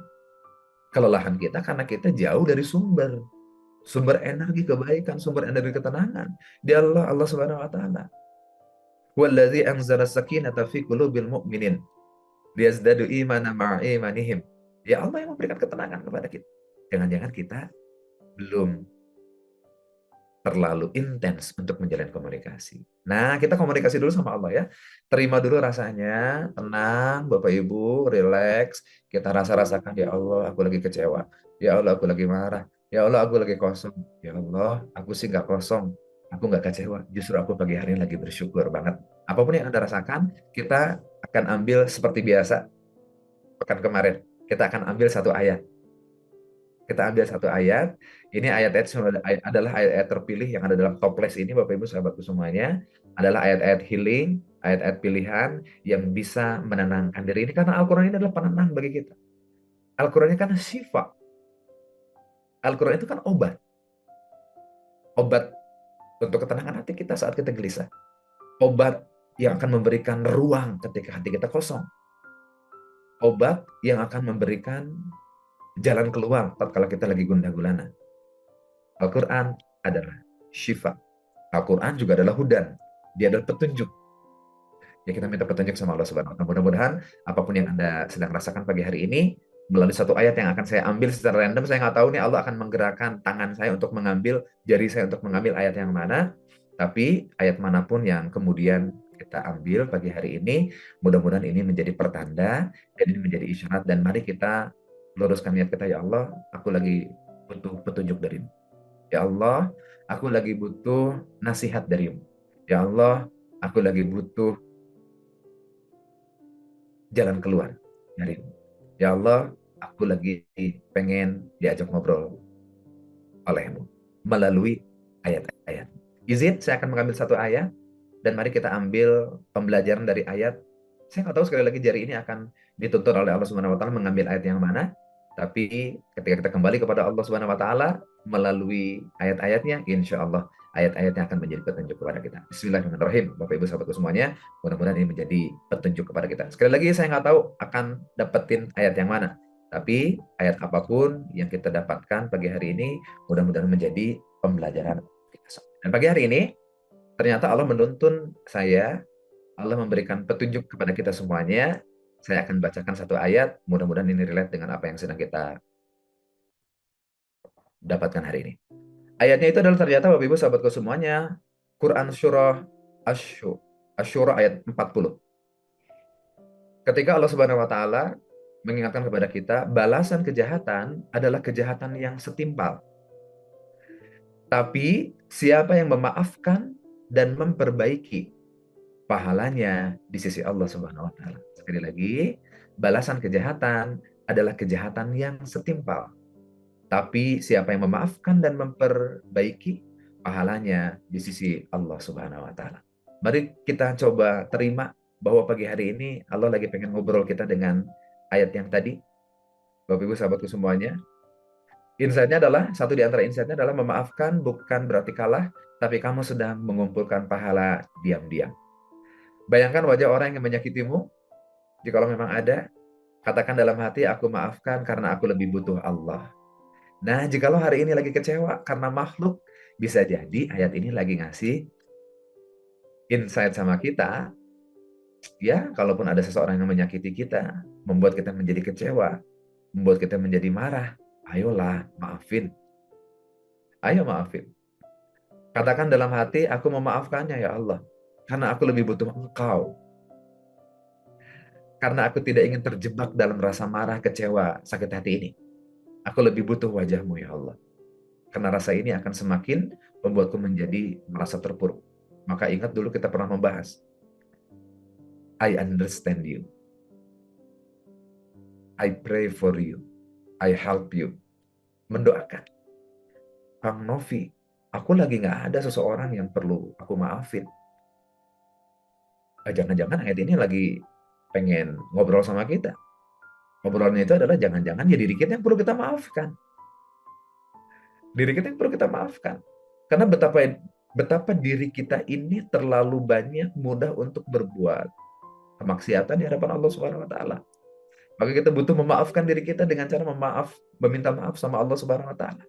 kelelahan kita karena kita jauh dari sumber. Sumber energi kebaikan, sumber energi ketenangan. Di Allah Subhanahu wa taala. Wallazi anzala sakinata fi qulubil mu'minin liyazdadu imanan ma'a imanihim. Ya Allah yang memberikan ketenangan kepada kita. Jangan-jangan kita belum terlalu intens untuk menjalin komunikasi. Nah, kita komunikasi dulu sama Allah ya. Terima dulu rasanya, tenang, Bapak Ibu, relax. Kita rasakan, ya Allah, aku lagi kecewa. Ya Allah, aku lagi marah. Ya Allah, aku lagi kosong. Ya Allah, aku sih nggak kosong. Aku nggak kecewa. Justru aku pagi hari ini lagi bersyukur banget. Apapun yang Anda rasakan, kita akan ambil seperti biasa. Pekan kemarin, kita akan ambil satu ayat. Kita ambil satu ayat. Ini ayat-ayat adalah ayat-ayat terpilih yang ada dalam toples ini, Bapak Ibu sahabatku semuanya. Adalah ayat-ayat healing, ayat-ayat pilihan yang bisa menenangkan diri ini. Karena Al-Quran ini adalah penenang bagi kita. Al-Quran ini kan syifa. Al-Quran itu kan obat. Obat untuk ketenangan hati kita saat kita gelisah. Obat yang akan memberikan ruang ketika hati kita kosong. Obat yang akan memberikan jalan keluar tatkala kita lagi gundah gulana. Al-Quran adalah syifa. Al-Quran juga adalah hudan. Dia adalah petunjuk. Ya, kita minta petunjuk sama Allah Subhanahu wa taala. Mudah-mudahan apapun yang Anda sedang rasakan pagi hari ini, melalui satu ayat yang akan saya ambil secara random, saya nggak tahu nih Allah akan menggerakkan tangan saya untuk mengambil, jari saya untuk mengambil ayat yang mana, tapi ayat manapun yang kemudian kita ambil pagi hari ini, mudah-mudahan ini menjadi pertanda, dan ini menjadi isyarat, dan mari kita luruskan niat kita. Ya Allah, aku lagi butuh petunjuk darimu. Ya Allah, aku lagi butuh nasihat darimu. Ya Allah, aku lagi butuh jalan keluar darimu. Ya Allah, aku lagi pengen diajak ngobrol olehmu melalui ayat-ayat. Izin, saya akan mengambil satu ayat, dan mari kita ambil pembelajaran dari ayat. Saya nggak tahu sekali lagi jari ini akan dituntun oleh Allah Subhanahu wa taala mengambil ayat yang mana, tapi ketika kita kembali kepada Allah Subhanahu wa taala melalui ayat-ayatnya, insya Allah ayat-ayatnya akan menjadi petunjuk kepada kita. Bismillahirrahmanirrahim. Bapak Ibu sahabatku semuanya, mudah-mudahan ini menjadi petunjuk kepada kita. Sekali lagi saya nggak tahu akan dapetin ayat yang mana, tapi ayat apapun yang kita dapatkan pagi hari ini, mudah-mudahan menjadi pembelajaran kita. Dan pagi hari ini, ternyata Allah menuntun saya, Allah memberikan petunjuk kepada kita semuanya. Saya akan bacakan satu ayat, mudah-mudahan ini relate dengan apa yang sedang kita dapatkan hari ini. Ayatnya itu adalah ternyata Bapak Ibu sahabatku semuanya, Quran surah Asy-Syura ayat 40. Ketika Allah Subhanahu wa taala mengingatkan kepada kita, balasan kejahatan adalah kejahatan yang setimpal. Tapi siapa yang memaafkan dan memperbaiki, pahalanya di sisi Allah Subhanahu wa taala. Sekali lagi, balasan kejahatan adalah kejahatan yang setimpal. Tapi siapa yang memaafkan dan memperbaiki, pahalanya di sisi Allah Subhanahu wa taala. Mari kita coba terima bahwa pagi hari ini Allah lagi pengen ngobrol kita dengan ayat yang tadi. Bapak Ibu sahabatku semuanya, insight-nya adalah, satu di antara insight-nya adalah memaafkan bukan berarti kalah, tapi kamu sedang mengumpulkan pahala diam-diam. Bayangkan wajah orang yang menyakitimu, jikalau memang ada, katakan dalam hati, aku maafkan karena aku lebih butuh Allah. Nah, jikalau hari ini lagi kecewa karena makhluk, bisa jadi ayat ini lagi ngasih insight sama kita, ya, kalaupun ada seseorang yang menyakiti kita, membuat kita menjadi kecewa, membuat kita menjadi marah, ayolah, maafin. Ayo maafin. Katakan dalam hati, aku memaafkannya ya Allah, karena aku lebih butuh Engkau. Karena aku tidak ingin terjebak dalam rasa marah, kecewa, sakit hati ini. Aku lebih butuh wajah-Mu ya Allah. Karena rasa ini akan semakin membuatku menjadi merasa terpuruk. Maka ingat dulu kita pernah membahas, I understand you. I pray for you. I help you. Mendoakan. Kang Novi, aku lagi nggak ada seseorang yang perlu aku maafin. Jangan-jangan ayat ini lagi pengen ngobrol sama kita. Ngobrolnya itu adalah jangan-jangan ya diri kita yang perlu kita maafkan. Diri kita yang perlu kita maafkan. Karena betapa diri kita ini terlalu banyak mudah untuk berbuat kemaksiatan di hadapan Allah Subhanahu wa taala. Maka kita butuh memaafkan diri kita dengan cara meminta maaf sama Allah Subhanahu wa taala.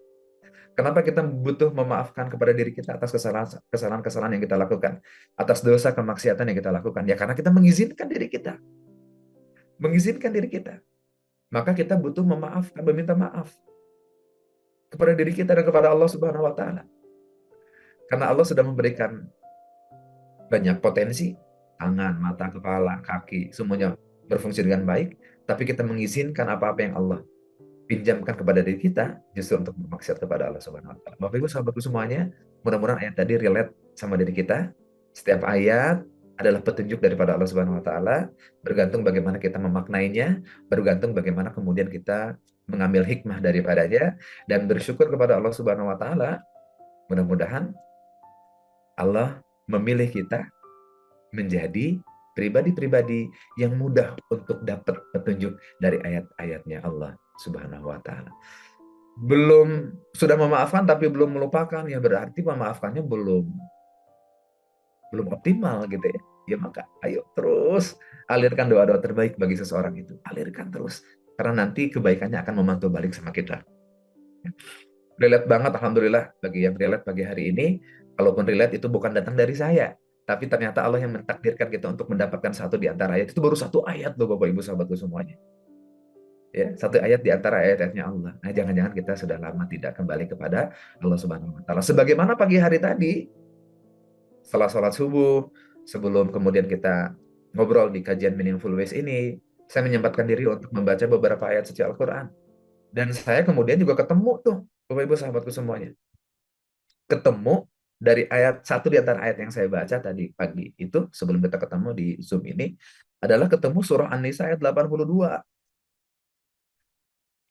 Kenapa kita butuh memaafkan kepada diri kita atas kesalahan-kesalahan yang kita lakukan, atas dosa kemaksiatan yang kita lakukan? Ya karena kita mengizinkan diri kita. Mengizinkan diri kita. Maka kita butuh memaafkan, meminta maaf kepada diri kita dan kepada Allah Subhanahu wa taala. Karena Allah sudah memberikan banyak potensi, tangan, mata, kepala, kaki, semuanya berfungsi dengan baik, tapi kita mengizinkan apa-apa yang Allah pinjamkan kepada diri kita justru untuk bermaksud kepada Allah Subhanahu wa taala. Bapak Ibu sahabatku semuanya, mudah-mudahan ayat tadi relate sama diri kita. Setiap ayat adalah petunjuk daripada Allah Subhanahu wa taala, bergantung bagaimana kita memaknainya, bergantung bagaimana kemudian kita mengambil hikmah daripadanya dan bersyukur kepada Allah Subhanahu wa taala. Mudah-mudahan Allah memilih kita menjadi pribadi-pribadi yang mudah untuk dapat petunjuk dari ayat-ayatnya Allah Subhanahu wa taala. Belum sudah memaafkan tapi belum melupakan, ya berarti memaafkannya belum optimal gitu ya. Ya maka ayo terus alirkan doa-doa terbaik bagi seseorang itu. Alirkan terus karena nanti kebaikannya akan memantul balik sama kita. Relate banget alhamdulillah bagi yang relate pagi hari ini. Kalaupun relate itu bukan datang dari saya, tapi ternyata Allah yang mentakdirkan kita untuk mendapatkan satu di antara ayat. Itu baru satu ayat loh Bapak Ibu sahabatku semuanya. Ya, satu ayat di antara ayat-ayatnya Allah. Nah, jangan-jangan kita sudah lama tidak kembali kepada Allah Subhanahu wa taala. Sebagaimana pagi hari tadi, setelah sholat subuh, sebelum kemudian kita ngobrol di kajian Meaningful Ways ini, saya menyempatkan diri untuk membaca beberapa ayat suci Al-Quran. Dan saya kemudian juga ketemu tuh, Bapak Ibu sahabatku semuanya. Ketemu dari ayat, satu di antara ayat yang saya baca tadi pagi itu, sebelum kita ketemu di Zoom ini, adalah ketemu surah An-Nisa ayat 82.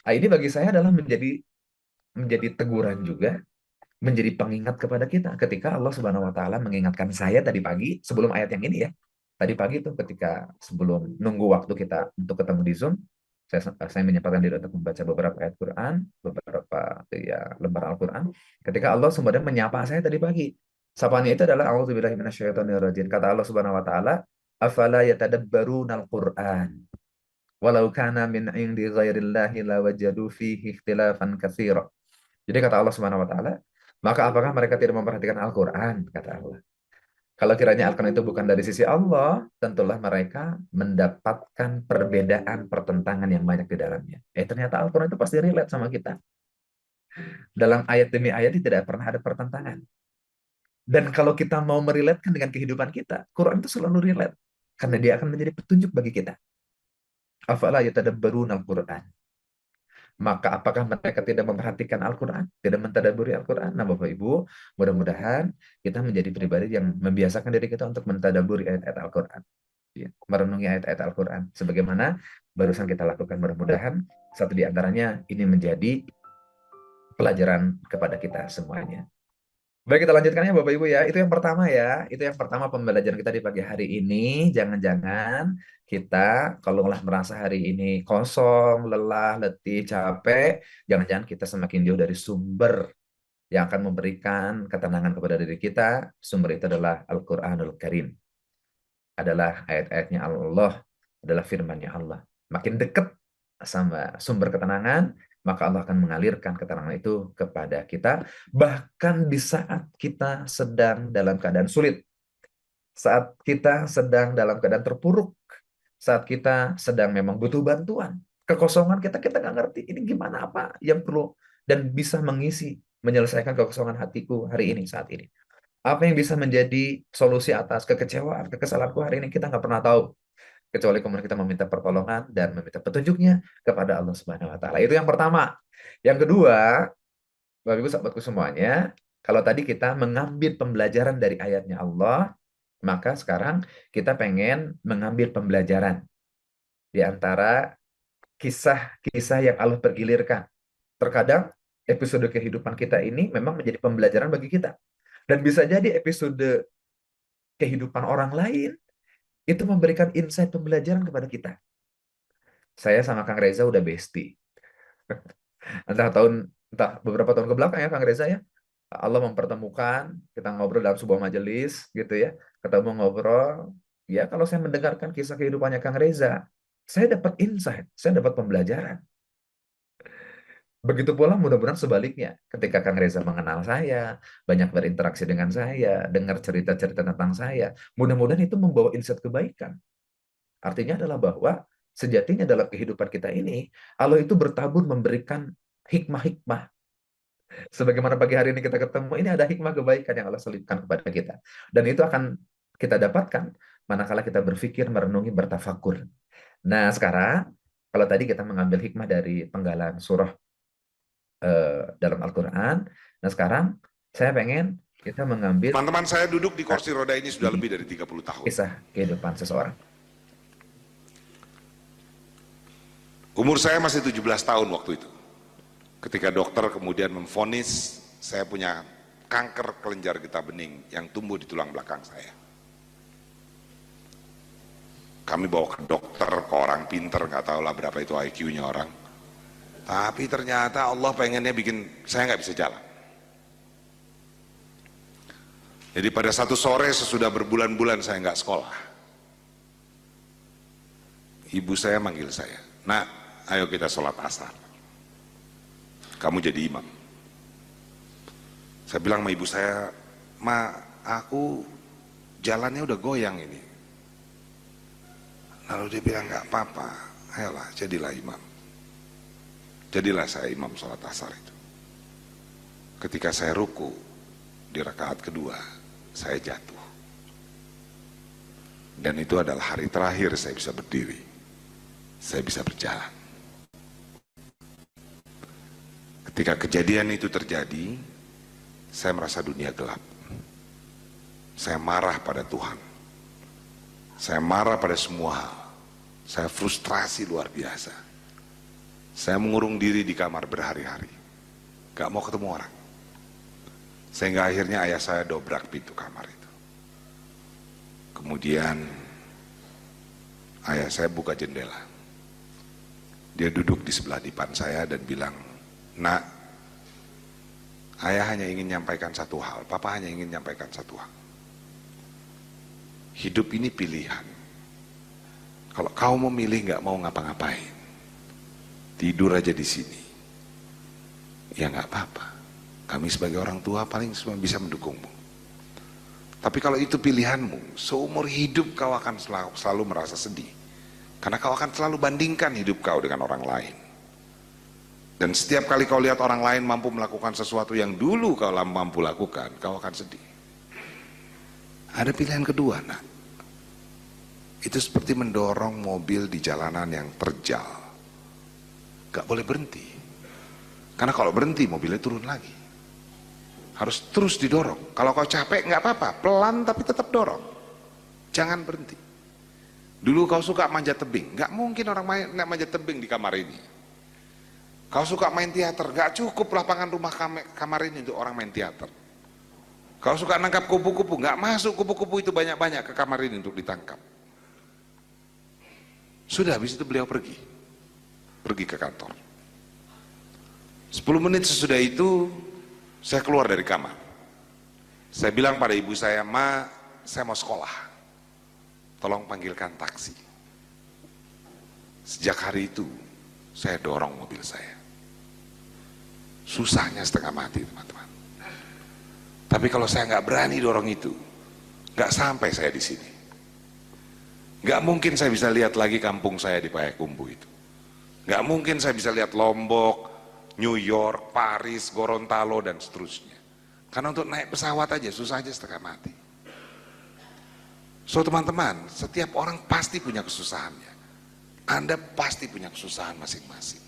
Nah, ini bagi saya adalah menjadi teguran juga, menjadi pengingat kepada kita ketika Allah Subhanahu wa taala mengingatkan saya tadi pagi sebelum ayat yang ini ya. Tadi pagi tuh ketika sebelum nunggu waktu kita untuk ketemu di Zoom, saya menyempatkan diri untuk membaca beberapa ayat Quran, beberapa ya lembar Al-Quran. Ketika Allah sebenarnya menyapa saya tadi pagi. Sapanya itu adalah a'udzubillahi minasyaitonirrajim. Kata Allah Subhanahu wa taala, "Afala yatadabbarunal Qur'an?" Walau kana min indi ghairillahi lawajadu fihi ikhtilafan katsira. Jadi kata Allah Subhanahu wa taala, maka apakah mereka tidak memperhatikan Al-Qur'an? Kata Allah. Kalau kiranya Al-Qur'an itu bukan dari sisi Allah, tentulah mereka mendapatkan perbedaan, pertentangan yang banyak di dalamnya. Ternyata Al-Qur'an itu pasti relate sama kita. Dalam ayat demi ayat tidak pernah ada pertentangan. Dan kalau kita mau meriletkan dengan kehidupan kita, Quran itu selalu relate. Karena dia akan menjadi petunjuk bagi kita. Afala yatadabbaruna al-Qur'an. Maka apakah mereka tidak memperhatikan Al-Quran, tidak mentadabburi Al-Quran? Nah Bapak Ibu, mudah-mudahan kita menjadi pribadi yang membiasakan diri kita untuk mentadabburi ayat-ayat Al-Quran, ya, merenungi ayat-ayat Al-Quran. Sebagaimana barusan kita lakukan, mudah-mudahan satu di antaranya ini menjadi pelajaran kepada kita semuanya. Baik, kita lanjutkan ya Bapak Ibu ya. Itu yang pertama ya. Itu yang pertama pembelajaran kita di pagi hari ini. Jangan-jangan kita kalau merasa hari ini kosong, lelah, letih, capek, jangan-jangan kita semakin jauh dari sumber yang akan memberikan ketenangan kepada diri kita. Sumber itu adalah Al-Quranul Karim. Adalah ayat-ayatnya Allah, adalah firman-Nya Allah. Makin dekat sama sumber ketenangan, maka Allah akan mengalirkan ketenangan itu kepada kita, bahkan di saat kita sedang dalam keadaan sulit, saat kita sedang dalam keadaan terpuruk, saat kita sedang memang butuh bantuan, kekosongan kita nggak ngerti ini gimana, apa yang perlu dan bisa mengisi, menyelesaikan kekosongan hatiku hari ini, saat ini. Apa yang bisa menjadi solusi atas kekecewaan, kekesalanku hari ini, kita nggak pernah tahu. Kecuali kemudian kita meminta pertolongan dan meminta petunjuknya kepada Allah Subhanahu wa Ta'ala. Itu yang pertama. Yang kedua, Bapak Ibu sahabatku semuanya, kalau tadi kita mengambil pembelajaran dari ayatnya Allah, maka sekarang kita pengen mengambil pembelajaran di antara kisah-kisah yang Allah pergilirkan. Terkadang episode kehidupan kita ini memang menjadi pembelajaran bagi kita. Dan bisa jadi episode kehidupan orang lain itu memberikan insight pembelajaran kepada kita. Saya sama Kang Reza udah bestie. Entah beberapa tahun ke belakang ya Kang Reza ya. Allah mempertemukan, kita ngobrol dalam sebuah majelis gitu ya. Ketemu ngobrol, ya kalau saya mendengarkan kisah kehidupannya Kang Reza, saya dapat insight, saya dapat pembelajaran. Begitu pula mudah-mudahan sebaliknya, ketika Kang Reza mengenal saya, banyak berinteraksi dengan saya, dengar cerita-cerita tentang saya, mudah-mudahan itu membawa insight kebaikan. Artinya adalah bahwa sejatinya dalam kehidupan kita ini, Allah itu bertabur memberikan hikmah-hikmah. Sebagaimana pagi hari ini kita ketemu, ini ada hikmah kebaikan yang Allah selipkan kepada kita. Dan itu akan kita dapatkan manakala kita berpikir, merenungi, bertafakur. Nah sekarang, kalau tadi kita mengambil hikmah dari penggalan surah dalam Al-Quran. Nah sekarang saya pengen kita mengambil Teman-teman, saya duduk di kursi roda ini sudah lebih dari 30 tahun. kisah kehidupan seseorang. Umur saya masih 17 tahun waktu itu. Ketika dokter kemudian memvonis saya punya kanker kelenjar getah bening yang tumbuh di tulang belakang saya. Kami bawa ke dokter, ke orang pinter, nggak tahu lah berapa itu IQ-nya orang. Tapi ternyata Allah pengennya bikin saya nggak bisa jalan. Jadi pada satu sore sesudah berbulan-bulan saya nggak sekolah, ibu saya manggil saya, "Nak, ayo kita sholat asar. Kamu jadi imam." Saya bilang sama ibu saya, "Ma, aku jalannya udah goyang ini." Lalu dia bilang, "Nggak apa-apa, ayolah jadilah imam." Jadilah saya imam sholat asar itu. Ketika saya ruku di rakaat kedua, saya jatuh. Dan itu adalah hari terakhir saya bisa berdiri. Saya bisa berjalan. Ketika kejadian itu terjadi, saya merasa dunia gelap. Saya marah pada Tuhan. Saya marah pada semua hal. Saya frustrasi luar biasa. Saya mengurung diri di kamar berhari-hari, gak mau ketemu orang. Sehingga akhirnya ayah saya dobrak pintu kamar itu. Kemudian ayah saya buka jendela. Dia duduk di sebelah depan saya dan bilang, "Nak, ayah hanya ingin menyampaikan satu hal, papa hanya ingin menyampaikan satu hal. Hidup ini pilihan. Kalau kau mau milih gak mau ngapa-ngapain, tidur aja di sini, ya nggak apa-apa. Kami sebagai orang tua paling cuma bisa mendukungmu. Tapi kalau itu pilihanmu, seumur hidup kau akan selalu merasa sedih. Karena kau akan selalu bandingkan hidup kau dengan orang lain. Dan setiap kali kau lihat orang lain mampu melakukan sesuatu yang dulu kau mampu lakukan, kau akan sedih. Ada pilihan kedua, nak. Itu seperti mendorong mobil di jalanan yang terjal. Gak boleh berhenti, karena kalau berhenti mobilnya turun lagi. Harus terus didorong. Kalau kau capek nggak apa-apa, pelan tapi tetap dorong. Jangan berhenti. Dulu kau suka manjat tebing, nggak mungkin orang manjat tebing di kamar ini. Kau suka main teater, gak cukup lapangan rumah kamar ini untuk orang main teater. Kau suka nangkap kupu-kupu, gak masuk kupu-kupu itu banyak-banyak ke kamar ini untuk ditangkap. Sudah, habis itu beliau pergi ke kantor. 10 menit sesudah itu, saya keluar dari kamar. Saya bilang pada ibu saya, Ma, saya mau sekolah. Tolong panggilkan taksi. Sejak hari itu, saya dorong mobil saya. Susahnya setengah mati, teman-teman. Tapi kalau saya nggak berani dorong itu, nggak sampai saya di sini. Nggak mungkin saya bisa lihat lagi kampung saya di Payakumbuh itu. Nggak mungkin saya bisa lihat Lombok, New York, Paris, Gorontalo, dan seterusnya. Karena untuk naik pesawat aja susah aja setengah mati. So teman-teman, setiap orang pasti punya kesusahannya. Anda pasti punya kesusahan masing-masing.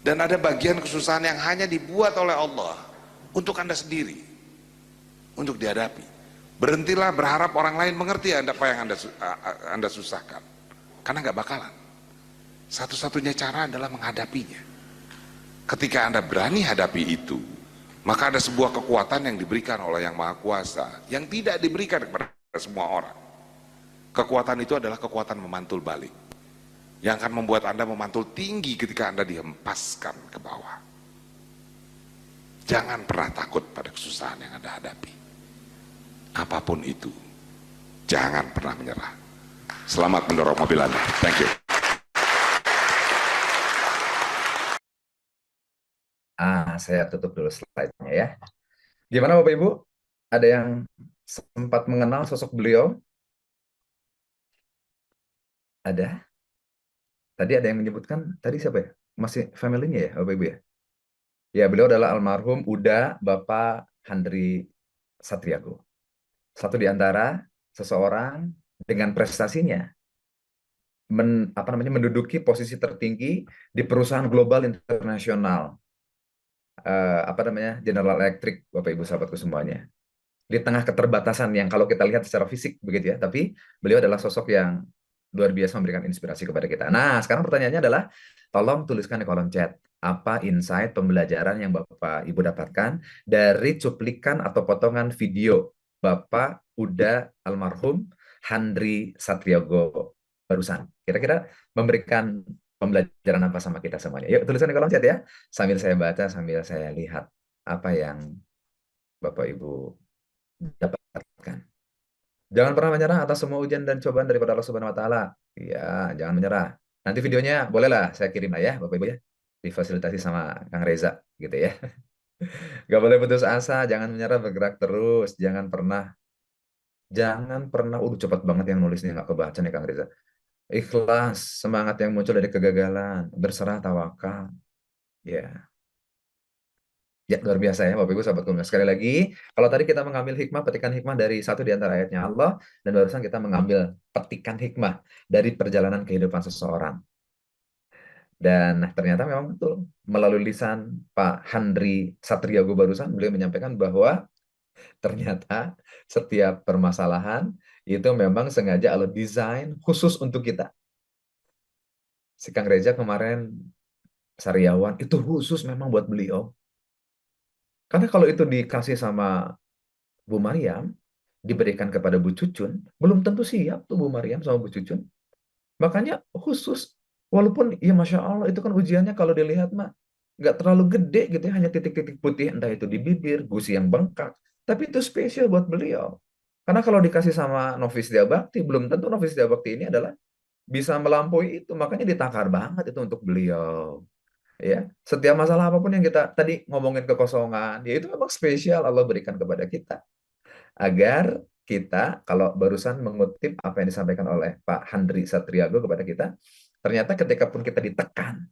Dan ada bagian kesusahan yang hanya dibuat oleh Allah untuk Anda sendiri, untuk dihadapi. Berhentilah berharap orang lain mengerti apa yang Anda susahkan, karena nggak bakalan. Satu-satunya cara adalah menghadapinya. Ketika Anda berani hadapi itu, maka ada sebuah kekuatan yang diberikan oleh Yang Maha Kuasa yang tidak diberikan kepada semua orang. Kekuatan itu adalah kekuatan memantul balik, yang akan membuat Anda memantul tinggi ketika Anda dihempaskan ke bawah. Jangan pernah takut pada kesusahan yang Anda hadapi. Apapun itu, jangan pernah menyerah. Selamat mendorong mobil Anda. Thank you. Saya tutup dulu slide-nya ya. Gimana Bapak Ibu? Ada yang sempat mengenal sosok beliau? Ada? Tadi ada yang menyebutkan, tadi siapa ya? Masih family-nya ya, Bapak Ibu ya? Ya, beliau adalah almarhum Uda Bapak Handri Satriago. Satu di antara seseorang dengan prestasinya menduduki posisi tertinggi di perusahaan global internasional. General Electric, Bapak Ibu sahabatku semuanya. Di tengah keterbatasan yang kalau kita lihat secara fisik begitu ya, tapi beliau adalah sosok yang luar biasa memberikan inspirasi kepada kita. Nah, sekarang pertanyaannya adalah, tolong tuliskan di kolom chat, apa insight pembelajaran yang Bapak Ibu dapatkan dari cuplikan atau potongan video Bapak Uda almarhum Handri Satriago barusan. Kira-kira memberikan pembelajaran apa sama kita semuanya? Yuk, tuliskan di kolom chat ya, sambil saya baca, sambil saya lihat apa yang Bapak Ibu dapatkan. Jangan pernah menyerah atas semua ujian dan cobaan daripada Allah Subhanahu wa taala. Ya, jangan menyerah. Nanti videonya bolehlah saya kirim lah ya, Bapak Ibu ya. Difasilitasi sama Kang Reza gitu ya. Gak boleh putus asa, jangan menyerah, bergerak terus, jangan pernah cepat banget yang nulisnya nggak kebaca nih Kang Reza. Ikhlas, semangat yang muncul dari kegagalan, berserah, tawakal. Ya. Ya, luar biasa ya Bapak Ibu sahabatku. Sekali lagi, kalau tadi kita mengambil hikmah, petikan hikmah dari satu di antara ayatnya Allah, dan barusan kita mengambil petikan hikmah dari perjalanan kehidupan seseorang. Dan ternyata memang betul, melalui lisan Pak Handri Satriago barusan, beliau menyampaikan bahwa ternyata setiap permasalahan itu memang sengaja Allah desain khusus untuk kita. Si Kang Reza kemarin, Sariawan, itu khusus memang buat beliau. Karena kalau itu dikasih sama Bu Maryam, diberikan kepada Bu Cucun, belum tentu siap tuh Bu Maryam sama Bu Cucun. Makanya khusus, walaupun ya Masya Allah itu kan ujiannya kalau dilihat mah nggak terlalu gede gitu ya, hanya titik-titik putih, entah itu di bibir, gusi yang bengkak. Tapi itu spesial buat beliau. Karena kalau dikasih sama Novis Setia Bakti, belum tentu Novis Setia Bakti ini adalah bisa melampaui itu. Makanya ditakar banget itu untuk beliau. Ya, setiap masalah apapun yang kita tadi ngomongin kekosongan, ya itu memang spesial Allah berikan kepada kita agar kita, kalau barusan mengutip apa yang disampaikan oleh Pak Handri Satriago kepada kita, ternyata ketika pun kita ditekan,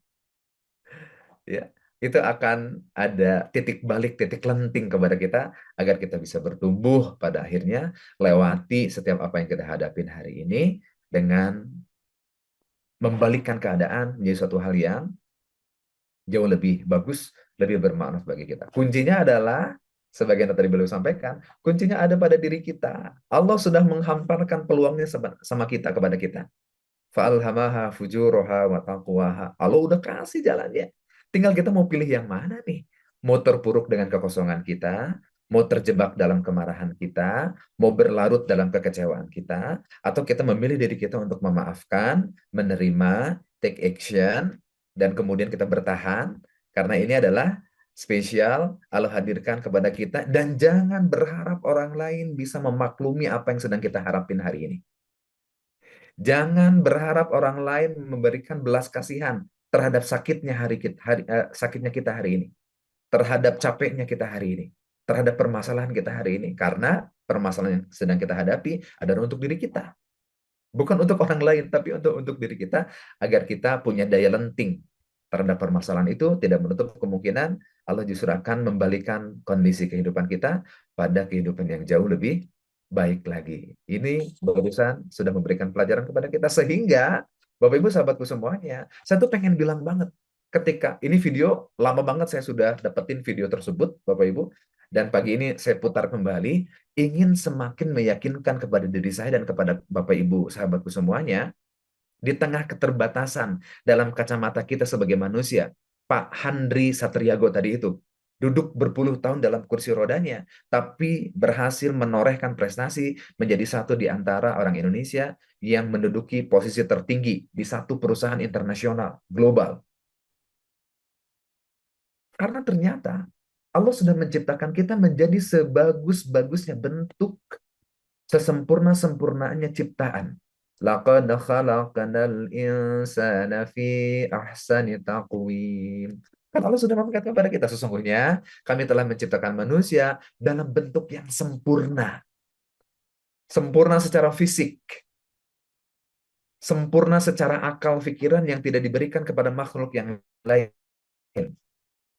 ya itu akan ada titik balik, titik lenting kepada kita agar kita bisa bertumbuh pada akhirnya lewati setiap apa yang kita hadapin hari ini dengan membalikkan keadaan menjadi suatu hal yang jauh lebih bagus, lebih bermanfaat bagi kita. Kuncinya adalah, sebagian yang tadi beliau sampaikan, kuncinya ada pada diri kita. Allah sudah menghamparkan peluangnya sama kita, kepada kita. Fa'alhamaha fujuraha wa taqwaha. Allah udah kasih jalannya. Tinggal kita mau pilih yang mana nih? Mau terpuruk dengan kekosongan kita, mau terjebak dalam kemarahan kita, mau berlarut dalam kekecewaan kita, atau kita memilih diri kita untuk memaafkan, menerima, take action, dan kemudian kita bertahan, karena ini adalah spesial Allah hadirkan kepada kita, dan jangan berharap orang lain bisa memaklumi apa yang sedang kita harapin hari ini. Jangan berharap orang lain memberikan belas kasihan terhadap sakitnya kita hari ini, terhadap capeknya kita hari ini, terhadap permasalahan kita hari ini. Karena permasalahan yang sedang kita hadapi adalah untuk diri kita. Bukan untuk orang lain, tapi untuk diri kita, agar kita punya daya lenting terhadap permasalahan itu. Tidak menutup kemungkinan Allah justru akan membalikan kondisi kehidupan kita pada kehidupan yang jauh lebih baik lagi. Ini barusan sudah memberikan pelajaran kepada kita, sehingga Bapak Ibu sahabatku semuanya, saya tuh pengen bilang banget, ketika ini video lama banget saya sudah dapetin video tersebut Bapak Ibu, dan pagi ini saya putar kembali, ingin semakin meyakinkan kepada diri saya dan kepada Bapak Ibu sahabatku semuanya, di tengah keterbatasan dalam kacamata kita sebagai manusia. Pak Handri Satriago tadi itu duduk berpuluh tahun dalam kursi rodanya, tapi berhasil menorehkan prestasi menjadi satu di antara orang Indonesia yang menduduki posisi tertinggi di satu perusahaan internasional global. Karena ternyata Allah sudah menciptakan kita menjadi sebagus-bagusnya bentuk, sesempurna-sempurnaannya ciptaan. Laqad khalaqnal insana fi ahsani taqwim. Kan Allah sudah mengatakan kepada kita, sesungguhnya kami telah menciptakan manusia dalam bentuk yang sempurna. Sempurna secara fisik, sempurna secara akal pikiran yang tidak diberikan kepada makhluk yang lain.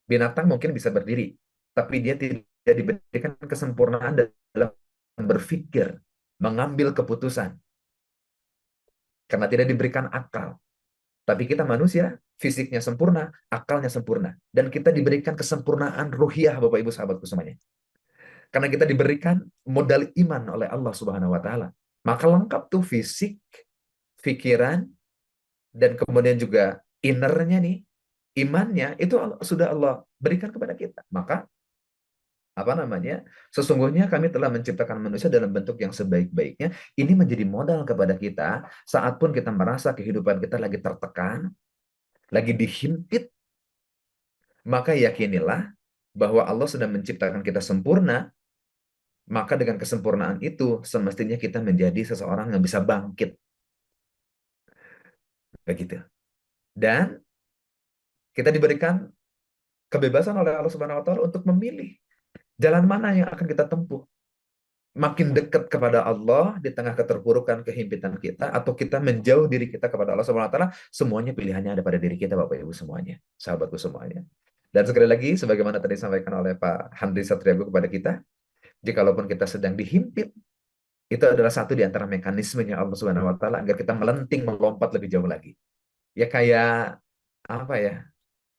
Binatang mungkin bisa berdiri, tapi dia tidak diberikan kesempurnaan dalam berpikir, mengambil keputusan, karena tidak diberikan akal. Tapi kita manusia, fisiknya sempurna, akalnya sempurna. Dan kita diberikan kesempurnaan ruhiyah, Bapak Ibu sahabatku semuanya. Karena kita diberikan modal iman oleh Allah Subhanahu wa Ta'ala. Maka lengkap tuh fisik, pikiran, dan kemudian juga innernya nih, imannya itu sudah Allah berikan kepada kita. Maka sesungguhnya kami telah menciptakan manusia dalam bentuk yang sebaik-baiknya. Ini menjadi modal kepada kita saat pun kita merasa kehidupan kita lagi tertekan, lagi dihimpit, maka yakinilah bahwa Allah sudah menciptakan kita sempurna. Maka dengan kesempurnaan itu semestinya kita menjadi seseorang yang bisa bangkit. Begitu. Dan kita diberikan kebebasan oleh Allah Subhanahu wa Ta'ala untuk memilih jalan mana yang akan kita tempuh. Makin dekat kepada Allah di tengah keterpurukan, kehimpitan kita, atau kita menjauh diri kita kepada Allah Subhanahu wa Ta'ala, semuanya pilihannya ada pada diri kita, Bapak Ibu semuanya, sahabatku semuanya. Dan sekali lagi, sebagaimana tadi disampaikan oleh Pak Handri Satriago kepada kita, jikalaupun kita sedang dihimpit, itu adalah satu di antara mekanismenya Allah Subhanahu wa Ta'ala agar kita melenting, melompat lebih jauh lagi. Ya kayak apa ya?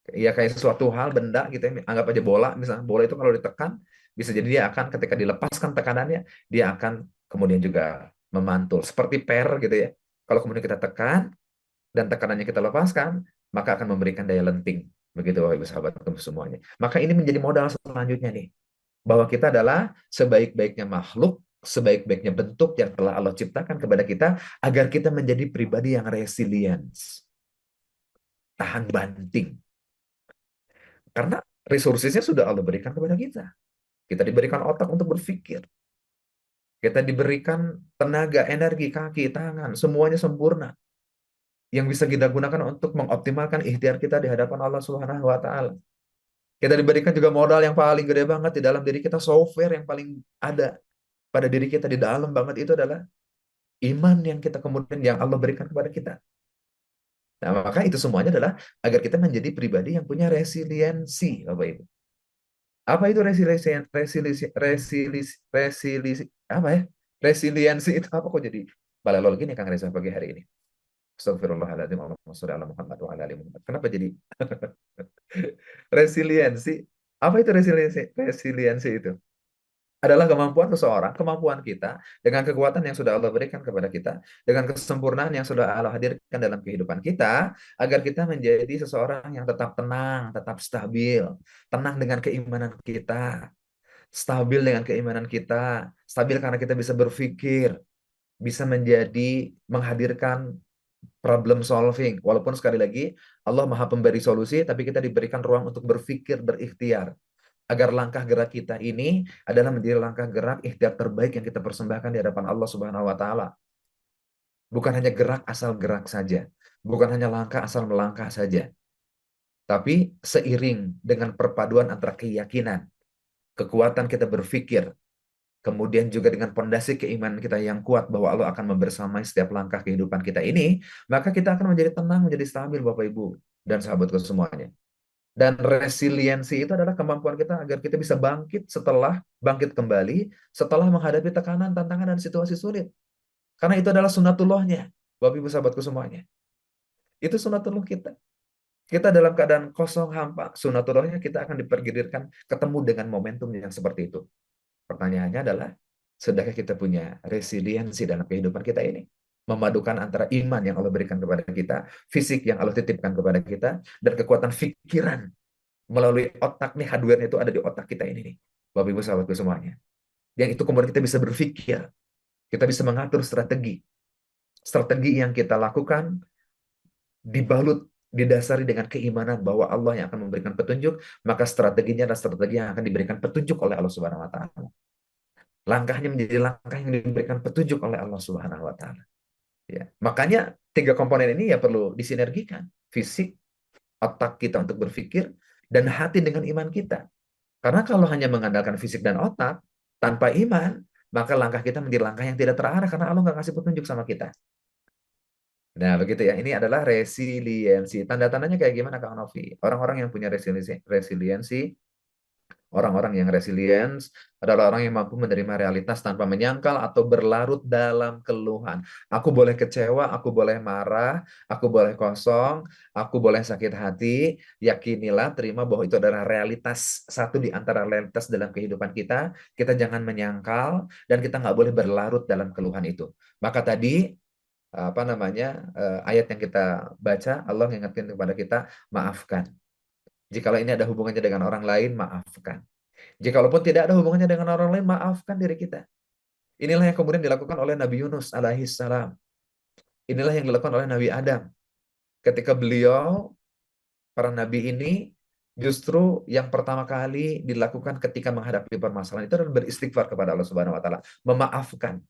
Ya kayak sesuatu hal, benda gitu ya, anggap aja bola, misalnya bola itu kalau ditekan, bisa jadi dia akan ketika dilepaskan tekanannya, dia akan kemudian juga memantul. Seperti per gitu ya, kalau kemudian kita tekan, dan tekanannya kita lepaskan, maka akan memberikan daya lenting. Begitu Bapak Ibu sahabat semuanya. Maka ini menjadi modal selanjutnya nih, bahwa kita adalah sebaik-baiknya makhluk, sebaik-baiknya bentuk yang telah Allah ciptakan kepada kita, agar kita menjadi pribadi yang resilience, tahan banting. Karena resourcesnya sudah Allah berikan kepada kita. Kita diberikan otak untuk berpikir. Kita diberikan tenaga, energi, kaki, tangan, semuanya sempurna. Yang bisa kita gunakan untuk mengoptimalkan ikhtiar kita di hadapan Allah Subhanahu wa Ta'ala. Kita diberikan juga modal yang paling gede banget di dalam diri kita, software yang paling ada pada diri kita di dalam banget itu adalah iman yang kita kemudian yang Allah berikan kepada kita. Nah, maka itu semuanya adalah agar kita menjadi pribadi yang punya resiliensi, Bapak Ibu. Apa itu apa ya? Resiliensi itu apa kok jadi balelol gini Kang Reza pagi hari ini? Astagfirullahaladzim, Allahumma sholli ala Muhammad wa ala ali Muhammad. Kenapa jadi resiliensi? Apa itu resiliensi? Resiliensi itu adalah kemampuan seseorang, kemampuan kita, dengan kekuatan yang sudah Allah berikan kepada kita, dengan kesempurnaan yang sudah Allah hadirkan dalam kehidupan kita, agar kita menjadi seseorang yang tetap tenang, tetap stabil, tenang dengan keimanan kita, stabil dengan keimanan kita, stabil karena kita bisa berpikir, bisa menjadi menghadirkan problem solving. Walaupun sekali lagi Allah Maha Pemberi solusi, tapi kita diberikan ruang untuk berpikir, berikhtiar. Agar langkah gerak kita ini adalah menjadi langkah gerak ikhtiar terbaik yang kita persembahkan di hadapan Allah Subhanahu wa taala. Bukan hanya gerak asal gerak saja, bukan hanya langkah asal melangkah saja, tapi seiring dengan perpaduan antara keyakinan, kekuatan kita berpikir, kemudian juga dengan pondasi keimanan kita yang kuat bahwa Allah akan membersamai setiap langkah kehidupan kita ini, maka kita akan menjadi tenang, menjadi stabil Bapak Ibu dan sahabatku semuanya. Dan resiliensi itu adalah kemampuan kita agar kita bisa bangkit kembali setelah menghadapi tekanan, tantangan, dan situasi sulit. Karena itu adalah sunatullahnya, Bapak Ibu sahabatku semuanya. Itu sunatullah kita. Kita dalam keadaan kosong hampa, sunatullahnya kita akan dipergilirkan ketemu dengan momentum yang seperti itu. Pertanyaannya adalah, sudahkah kita punya resiliensi dalam kehidupan kita ini? Memadukan antara iman yang Allah berikan kepada kita, fisik yang Allah titipkan kepada kita, dan kekuatan pikiran melalui otak nih, hardware-nya itu ada di otak kita ini nih, Bapak Ibu sahabatku semuanya. Yang itu kemudian kita bisa berpikir, kita bisa mengatur strategi. Strategi yang kita lakukan dibalut, didasari dengan keimanan bahwa Allah yang akan memberikan petunjuk, maka strateginya adalah strategi yang akan diberikan petunjuk oleh Allah Subhanahu wa taala. Langkahnya menjadi langkah yang diberikan petunjuk oleh Allah Subhanahu wa taala. Ya. Makanya 3 komponen ini ya perlu disinergikan. Fisik, otak kita untuk berpikir, dan hati dengan iman kita. Karena kalau hanya mengandalkan fisik dan otak, tanpa iman, maka langkah kita menjadi langkah yang tidak terarah karena Allah nggak kasih petunjuk sama kita. Nah, begitu ya. Ini adalah resiliensi. Tanda-tandanya kayak gimana, Kang Novi? Orang-orang yang punya resiliensi, orang-orang yang resilience adalah orang yang mampu menerima realitas tanpa menyangkal atau berlarut dalam keluhan. Aku boleh kecewa, aku boleh marah, aku boleh kosong, aku boleh sakit hati. Yakinilah, terima bahwa itu adalah realitas, satu di antara realitas dalam kehidupan kita. Kita jangan menyangkal dan kita nggak boleh berlarut dalam keluhan itu. Maka tadi ayat yang kita baca, Allah mengingatkan kepada kita, maafkan. Jikalau ini ada hubungannya dengan orang lain, maafkan. Jikalaupun tidak ada hubungannya dengan orang lain, maafkan diri kita. Inilah yang kemudian dilakukan oleh Nabi Yunus alaihi salam. Inilah yang dilakukan oleh Nabi Adam. Ketika beliau, para nabi ini, justru yang pertama kali dilakukan ketika menghadapi permasalahan itu adalah beristighfar kepada Allah Subhanahu wa taala, memaafkan,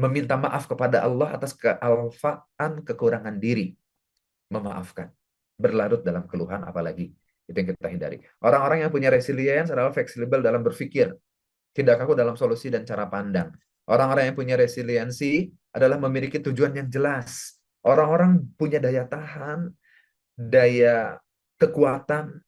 meminta maaf kepada Allah atas kealfaan kekurangan diri, memaafkan. Berlarut dalam keluhan apalagi. Itu yang kita hindari. Orang-orang yang punya resilience adalah fleksibel dalam berpikir, tidak kaku dalam solusi dan cara pandang. Orang-orang yang punya resiliensi adalah memiliki tujuan yang jelas. Orang-orang punya daya tahan, daya kekuatan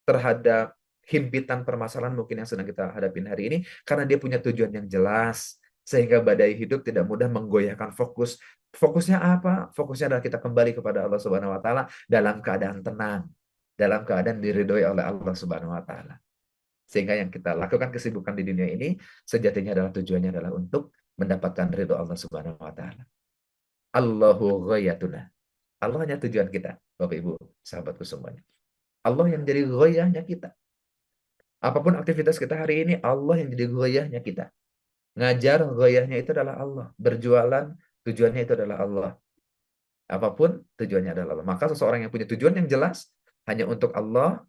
terhadap himpitan permasalahan mungkin yang sedang kita hadapin hari ini, karena dia punya tujuan yang jelas, sehingga badai hidup tidak mudah menggoyahkan fokus. Fokusnya apa? Fokusnya adalah kita kembali kepada Allah Subhanahu wa taala dalam keadaan tenang, dalam keadaan diridhoi oleh Allah Subhanahu wa taala. Sehingga yang kita lakukan kesibukan di dunia ini sejatinya adalah tujuannya adalah untuk mendapatkan ridho Allah Subhanahu wa taala. Allahu ghayatuna. Allah hanya tujuan kita, Bapak Ibu, sahabatku semuanya. Allah yang jadi ghayahnya kita. Apapun aktivitas kita hari ini, Allah yang jadi ghayahnya kita. Ngajar, ghayahnya itu adalah Allah. Berjualan, tujuannya itu adalah Allah. Apapun, tujuannya adalah Allah. Maka seseorang yang punya tujuan yang jelas, hanya untuk Allah,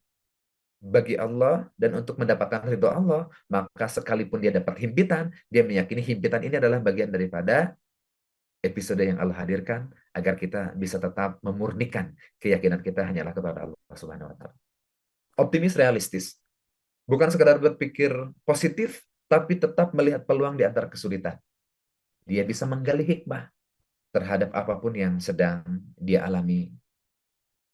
bagi Allah, dan untuk mendapatkan ridho Allah, maka sekalipun dia dapat himpitan, dia meyakini himpitan ini adalah bagian daripada episode yang Allah hadirkan, agar kita bisa tetap memurnikan keyakinan kita hanyalah kepada Allah Subhanahu wa taala. Optimis realistis. Bukan sekedar berpikir positif, tapi tetap melihat peluang di antara kesulitan. Dia bisa menggali hikmah terhadap apapun yang sedang dia alami.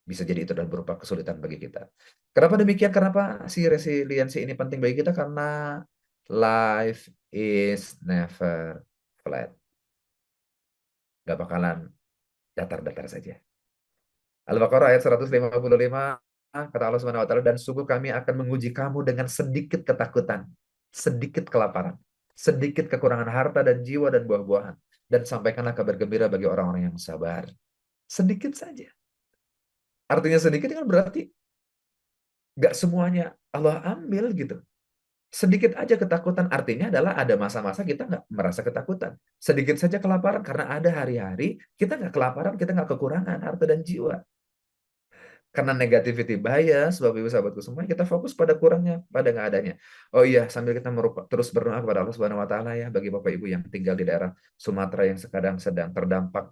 Bisa jadi itu adalah berupa kesulitan bagi kita. Kenapa demikian? Kenapa si resiliensi ini penting bagi kita? Karena life is never flat. Gak bakalan datar-datar saja. Al-Baqarah ayat 155, kata Allah Subhanahu wa taala, dan sungguh kami akan menguji kamu dengan sedikit ketakutan. sedikit kelaparan, sedikit kekurangan harta dan jiwa dan buah-buahan, dan sampaikanlah kabar gembira bagi orang-orang yang sabar. Sedikit saja. Artinya sedikit kan berarti nggak semuanya Allah ambil gitu. Sedikit aja ketakutan, artinya adalah ada masa-masa kita nggak merasa ketakutan. Sedikit saja kelaparan, karena ada hari-hari kita nggak kelaparan, kita nggak kekurangan harta dan jiwa. Karena negativity bias, Bapak Ibu sahabatku semua, kita fokus pada kurangnya, pada nggak adanya. Oh iya, sambil kita terus berdoa kepada Allah Subhanahu Wa Taala ya, bagi Bapak Ibu yang tinggal di daerah Sumatera yang sekarang sedang terdampak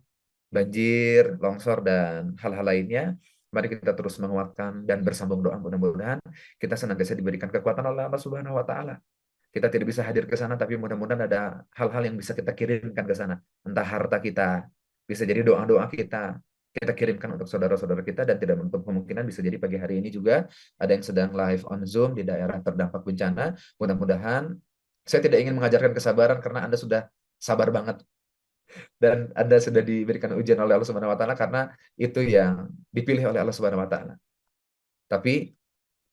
banjir, longsor, dan hal-hal lainnya. Mari kita terus menguatkan dan bersambung doa, mudah-mudahan kita senantiasa diberikan kekuatan oleh Allah Subhanahu Wa Taala. Kita tidak bisa hadir ke sana, tapi mudah-mudahan ada hal-hal yang bisa kita kirimkan ke sana. Entah harta kita, bisa jadi doa-doa kita kirimkan untuk saudara-saudara kita, dan tidak menutup kemungkinan bisa jadi pagi hari ini juga ada yang sedang live on Zoom di daerah terdampak bencana. Mudah-mudahan, saya tidak ingin mengajarkan kesabaran karena Anda sudah sabar banget dan Anda sudah diberikan ujian oleh Allah Subhanahu Wa Taala, karena itu yang dipilih oleh Allah Subhanahu Wa Taala. Tapi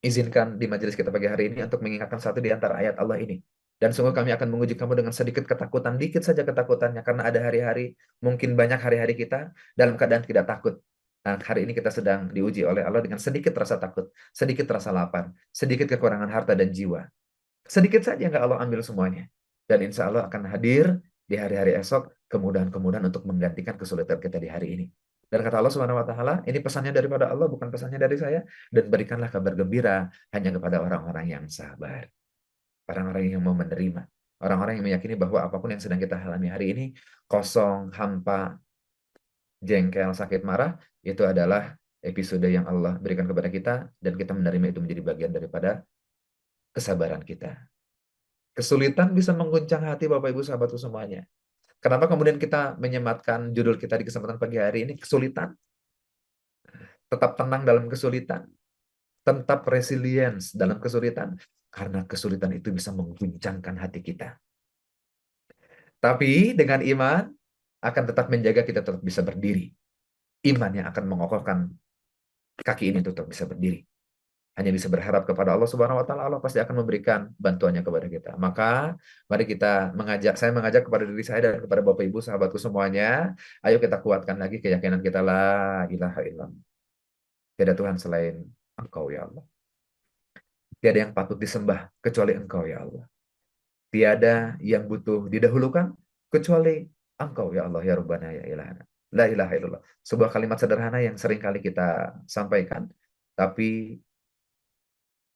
izinkan di majelis kita pagi hari ini untuk mengingatkan satu di antara ayat Allah ini. Dan sungguh kami akan menguji kamu dengan sedikit ketakutan, dikit saja ketakutannya, karena ada hari-hari, mungkin banyak hari-hari kita dalam keadaan tidak takut. Nah, hari ini kita sedang diuji oleh Allah dengan sedikit rasa takut, sedikit rasa lapar, sedikit kekurangan harta dan jiwa. Sedikit saja nggak Allah ambil semuanya. Dan insya Allah akan hadir di hari-hari esok, kemudahan-kemudahan untuk menggantikan kesulitan kita di hari ini. Dan kata Allah Subhanahu Wa Taala, ini pesannya daripada Allah, bukan pesannya dari saya. Dan berikanlah kabar gembira hanya kepada orang-orang yang sabar. Orang-orang yang mau menerima. Orang-orang yang meyakini bahwa apapun yang sedang kita alami hari ini, kosong, hampa, jengkel, sakit, marah, itu adalah episode yang Allah berikan kepada kita, dan kita menerima itu menjadi bagian daripada kesabaran kita. Kesulitan bisa mengguncang hati Bapak Ibu sahabatku semuanya. Kenapa kemudian kita menyematkan judul kita di kesempatan pagi hari ini, kesulitan? Tetap tenang dalam kesulitan. Tetap resilience dalam kesulitan. Karena kesulitan itu bisa mengguncangkan hati kita. Tapi dengan iman, akan tetap menjaga kita tetap bisa berdiri. Iman yang akan mengokohkan kaki ini tetap bisa berdiri. Hanya bisa berharap kepada Allah Subhanahu Wa Taala, Allah pasti akan memberikan bantuannya kepada kita. Maka mari saya mengajak kepada diri saya dan kepada Bapak Ibu sahabatku semuanya, ayo kita kuatkan lagi keyakinan kita, la ilaha illallah. Tiada Tuhan selain Engkau ya Allah. Tiada yang patut disembah kecuali Engkau ya Allah. Tiada yang butuh didahulukan kecuali Engkau ya Allah ya Rabbana ya ilahana. La ilaha illallah. Sebuah kalimat sederhana yang sering kali kita sampaikan, tapi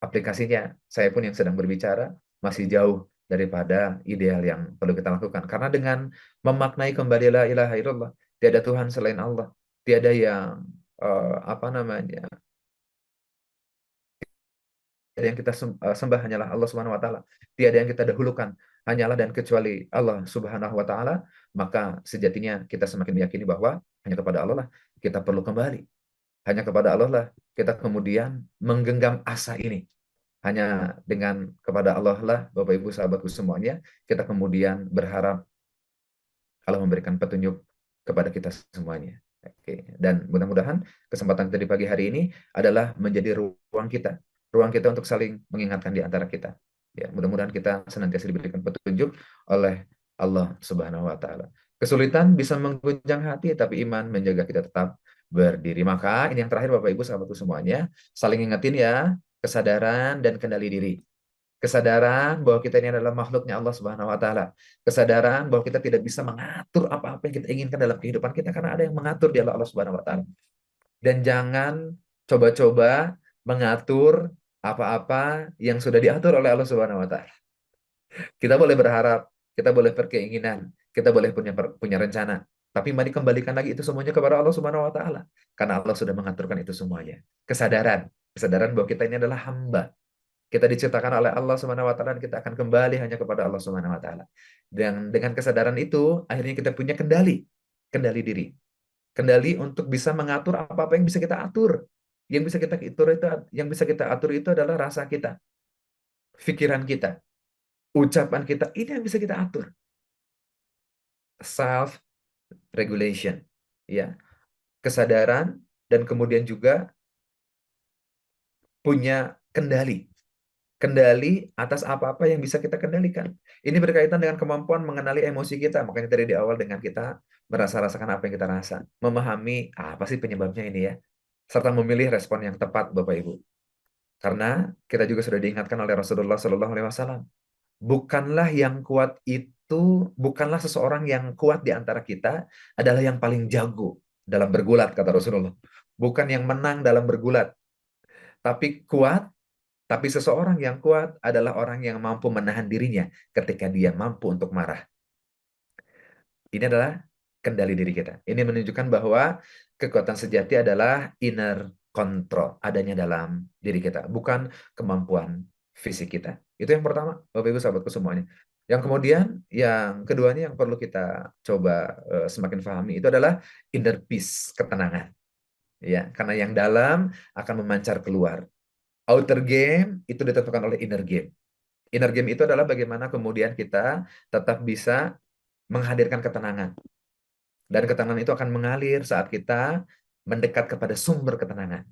aplikasinya, saya pun yang sedang berbicara, masih jauh daripada ideal yang perlu kita lakukan. Karena dengan memaknai kembali la ilaha illallah, tiada Tuhan selain Allah, tiada yang tiada yang kita sembah hanyalah Allah Subhanahu Wa Taala, tiada yang kita dahulukan hanyalah dan kecuali Allah Subhanahu Wa Taala, maka sejatinya kita semakin meyakini bahwa hanya kepada Allah lah kita perlu kembali. Hanya kepada Allah lah kita kemudian menggenggam asa ini. Hanya dengan kepada Allah lah, Bapak Ibu sahabatku semuanya, kita kemudian berharap Allah memberikan petunjuk kepada kita semuanya. Oke. Dan mudah-mudahan kesempatan kita di pagi hari ini adalah menjadi ruang kita untuk saling mengingatkan di antara kita. Ya, mudah-mudahan kita senantiasa diberikan petunjuk oleh Allah Subhanahu Wa Taala. Kesulitan bisa mengguncang hati, tapi iman menjaga kita tetap berdiri. Maka ini yang terakhir Bapak Ibu sahabatku semuanya, saling ingetin ya, kesadaran dan kendali diri. Kesadaran bahwa kita ini adalah makhluknya Allah Subhanahu Wa Taala. Kesadaran bahwa kita tidak bisa mengatur apa-apa yang kita inginkan dalam kehidupan kita, karena ada yang mengatur, dialah Allah Subhanahu Wa Taala. Dan jangan coba-coba mengatur apa-apa yang sudah diatur oleh Allah Subhanahu Wa Taala. Kita boleh berharap, kita boleh berkeinginan, kita boleh punya rencana, tapi mari kembalikan lagi itu semuanya kepada Allah Subhanahu Wa Taala, karena Allah sudah mengaturkan itu semuanya. Kesadaran bahwa kita ini adalah hamba. Kita diciptakan oleh Allah Subhanahu Wa Taala, dan kita akan kembali hanya kepada Allah Subhanahu Wa Taala. Dan dengan kesadaran itu, akhirnya kita punya kendali diri, kendali untuk bisa mengatur apa-apa yang bisa kita atur. Yang bisa kita atur itu adalah rasa kita, pikiran kita, ucapan kita, ini yang bisa kita atur. Self regulation, ya, kesadaran, dan kemudian juga punya kendali kendali atas apa-apa yang bisa kita kendalikan. Ini berkaitan dengan kemampuan mengenali emosi kita. Makanya tadi di awal dengan kita merasa-rasakan apa yang kita rasa. Memahami apa sih penyebabnya ini ya. Serta memilih respon yang tepat, Bapak Ibu. Karena kita juga sudah diingatkan oleh Rasulullah SAW. Bukanlah yang kuat itu, bukanlah seseorang yang kuat di antara kita adalah yang paling jago dalam bergulat, kata Rasulullah. Bukan yang menang dalam bergulat, tapi kuat. Tapi seseorang yang kuat adalah orang yang mampu menahan dirinya ketika dia mampu untuk marah. Ini adalah kendali diri kita. Ini menunjukkan bahwa kekuatan sejati adalah inner control, adanya dalam diri kita, bukan kemampuan fisik kita. Itu yang pertama, Bapak Ibu sahabatku semuanya. Yang kemudian, yang keduanya yang perlu kita coba semakin pahami itu adalah inner peace, ketenangan. Ya, karena yang dalam akan memancar keluar. Outer game itu ditentukan oleh inner game. Inner game itu adalah bagaimana kemudian kita tetap bisa menghadirkan ketenangan. Dan ketenangan itu akan mengalir saat kita mendekat kepada sumber ketenangan.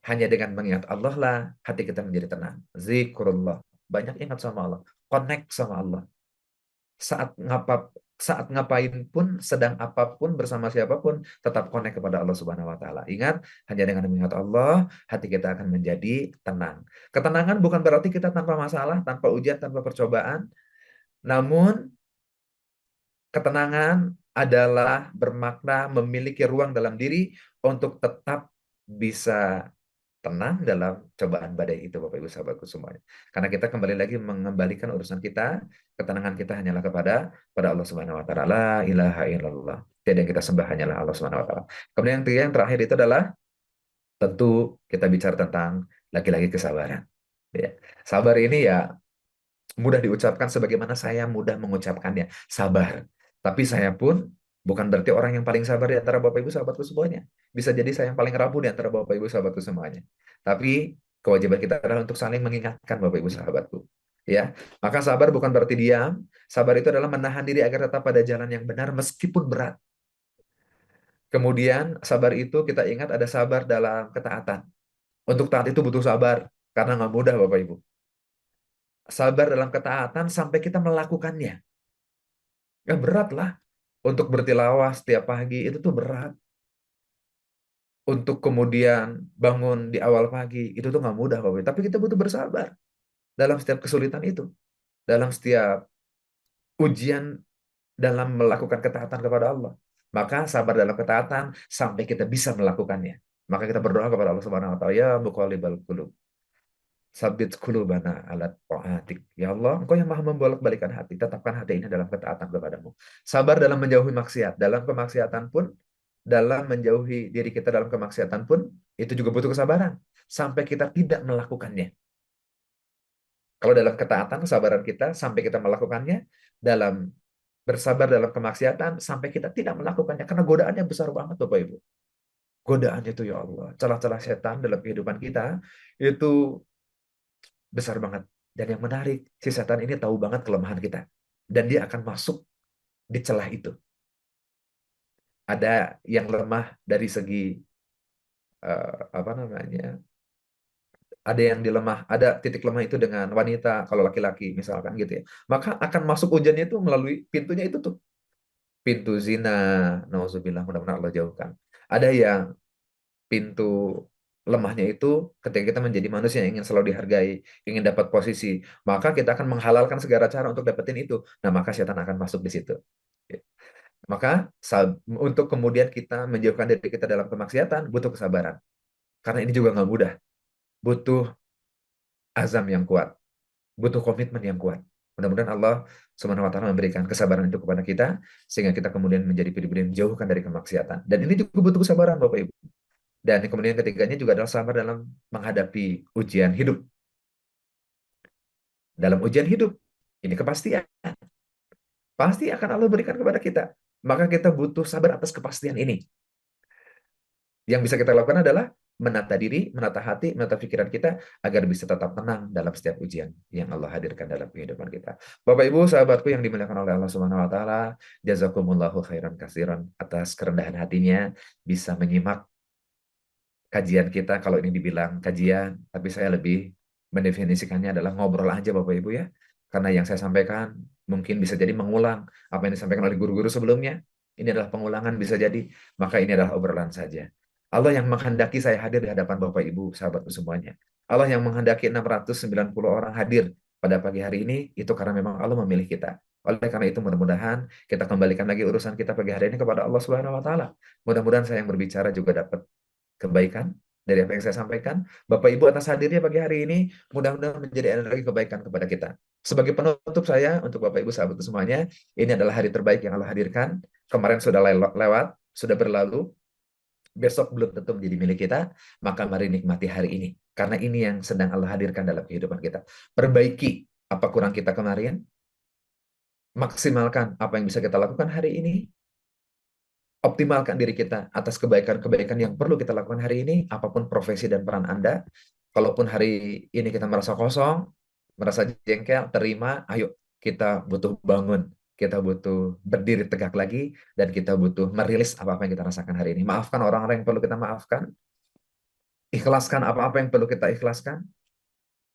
Hanya dengan mengingat Allah lah, hati kita menjadi tenang. Zikrullah. Banyak ingat sama Allah. Connect sama Allah. Saat ngapain pun, sedang apapun, bersama siapapun, tetap connect kepada Allah Subhanahu wa Ta'ala. Ingat, hanya dengan mengingat Allah, hati kita akan menjadi tenang. Ketenangan bukan berarti kita tanpa masalah, tanpa ujian, tanpa percobaan. Namun, ketenangan adalah bermakna memiliki ruang dalam diri untuk tetap bisa tenang dalam cobaan badai itu, Bapak Ibu sahabatku semuanya. Karena kita kembali lagi mengembalikan urusan kita, ketenangan kita hanyalah pada Allah Subhanahu wa Ta'ala. La ilaha illallah. Tiada yang kita sembah hanyalah Allah Subhanahu wa Ta'ala. Kemudian yang terakhir itu adalah tentu kita bicara tentang lagi-lagi kesabaran. Ya. Sabar ini ya mudah diucapkan sebagaimana saya mudah mengucapkannya. Sabar. Tapi saya pun bukan berarti orang yang paling sabar di antara Bapak Ibu sahabatku semuanya. Bisa jadi saya yang paling rapuh di antara Bapak Ibu sahabatku semuanya. Tapi kewajiban kita adalah untuk saling mengingatkan Bapak Ibu sahabatku. Ya, maka sabar bukan berarti diam. Sabar itu adalah menahan diri agar tetap pada jalan yang benar meskipun berat. Kemudian sabar itu kita ingat ada sabar dalam ketaatan. Untuk taat itu butuh sabar karena nggak mudah Bapak Ibu. Sabar dalam ketaatan sampai kita melakukannya. Ya berat lah. Untuk bertilawah setiap pagi itu tuh berat. Untuk kemudian bangun di awal pagi itu tuh nggak mudah Bapak Ibu. Tapi kita butuh bersabar dalam setiap kesulitan itu. Dalam setiap ujian dalam melakukan ketaatan kepada Allah. Maka sabar dalam ketaatan sampai kita bisa melakukannya. Maka kita berdoa kepada Allah Subhanahu wa Ta'ala, ya muqallibal qulub, sabit qulubana ala ta'atik. Ya Allah, Engkau yang Maha membolak-balikan hati, tetapkan hati ini dalam ketaatan kepadamu. Sabar dalam menjauhi maksiat, dalam kemaksiatan pun, dalam menjauhi diri kita dalam kemaksiatan pun, itu juga butuh kesabaran sampai kita tidak melakukannya. Kalau dalam ketaatan, kesabaran kita sampai kita melakukannya, dalam bersabar dalam kemaksiatan sampai kita tidak melakukannya karena godaannya besar banget Bapak Ibu. Godaannya itu ya Allah, celah-celah setan dalam kehidupan kita itu besar banget. Dan yang menarik, si setan ini tahu banget kelemahan kita dan dia akan masuk di celah itu. Ada yang lemah dari segi apa namanya? Ada yang dilemah, ada titik lemah itu dengan wanita kalau laki-laki misalkan gitu ya. Maka akan masuk ujiannya itu melalui pintunya itu tuh. Pintu zina, nauzubillah, mudah-mudahan Allah jauhkan. Ada yang pintu lemahnya itu ketika kita menjadi manusia yang ingin selalu dihargai, ingin dapat posisi, maka kita akan menghalalkan segala cara untuk dapetin itu. Nah, maka setan akan masuk di situ. Maka untuk kemudian kita menjauhkan diri kita dalam kemaksiatan, butuh kesabaran. Karena ini juga nggak mudah. Butuh azam yang kuat. Butuh komitmen yang kuat. Mudah-mudahan Allah Subhanahu wa Ta'ala memberikan kesabaran itu kepada kita sehingga kita kemudian menjadi pribadi yang menjauhkan dari kemaksiatan. Dan ini juga butuh kesabaran Bapak Ibu. Dan kemudian ketiganya juga adalah sabar dalam menghadapi ujian hidup. Dalam ujian hidup, ini kepastian. Pasti akan Allah berikan kepada kita. Maka kita butuh sabar atas kepastian ini. Yang bisa kita lakukan adalah menata diri, menata hati, menata pikiran kita agar bisa tetap tenang dalam setiap ujian yang Allah hadirkan dalam kehidupan kita. Bapak Ibu, sahabatku yang dimuliakan oleh Allah Subhanahu wa Ta'ala, jazakumullahu khairan katsiran atas kerendahan hatinya bisa menyimak kajian kita. Kalau ini dibilang kajian, tapi saya lebih mendefinisikannya adalah ngobrol aja Bapak Ibu ya. Karena yang saya sampaikan mungkin bisa jadi mengulang apa yang disampaikan oleh guru-guru sebelumnya. Ini adalah pengulangan bisa jadi, maka ini adalah obrolan saja. Allah yang menghendaki saya hadir di hadapan Bapak Ibu, sahabatku semuanya. Allah yang menghendaki 690 orang hadir pada pagi hari ini, itu karena memang Allah memilih kita. Oleh karena itu mudah-mudahan kita kembalikan lagi urusan kita pagi hari ini kepada Allah Subhanahu wa taala. Mudah-mudahan saya yang berbicara juga dapat kebaikan dari apa yang saya sampaikan. Bapak Ibu atas hadirnya pagi hari ini, mudah-mudahan menjadi energi kebaikan kepada kita. Sebagai penutup saya untuk Bapak Ibu sahabat semuanya, ini adalah hari terbaik yang Allah hadirkan. Kemarin sudah lewat, sudah berlalu, besok belum tentu menjadi milik kita, maka mari nikmati hari ini. Karena ini yang sedang Allah hadirkan dalam kehidupan kita. Perbaiki apa kurang kita kemarin, maksimalkan apa yang bisa kita lakukan hari ini, optimalkan diri kita atas kebaikan-kebaikan yang perlu kita lakukan hari ini, apapun profesi dan peran Anda. Kalaupun hari ini kita merasa kosong, merasa jengkel, terima, ayo kita butuh bangun, kita butuh berdiri tegak lagi, dan kita butuh merilis apa-apa yang kita rasakan hari ini. Maafkan orang-orang yang perlu kita maafkan, ikhlaskan apa-apa yang perlu kita ikhlaskan,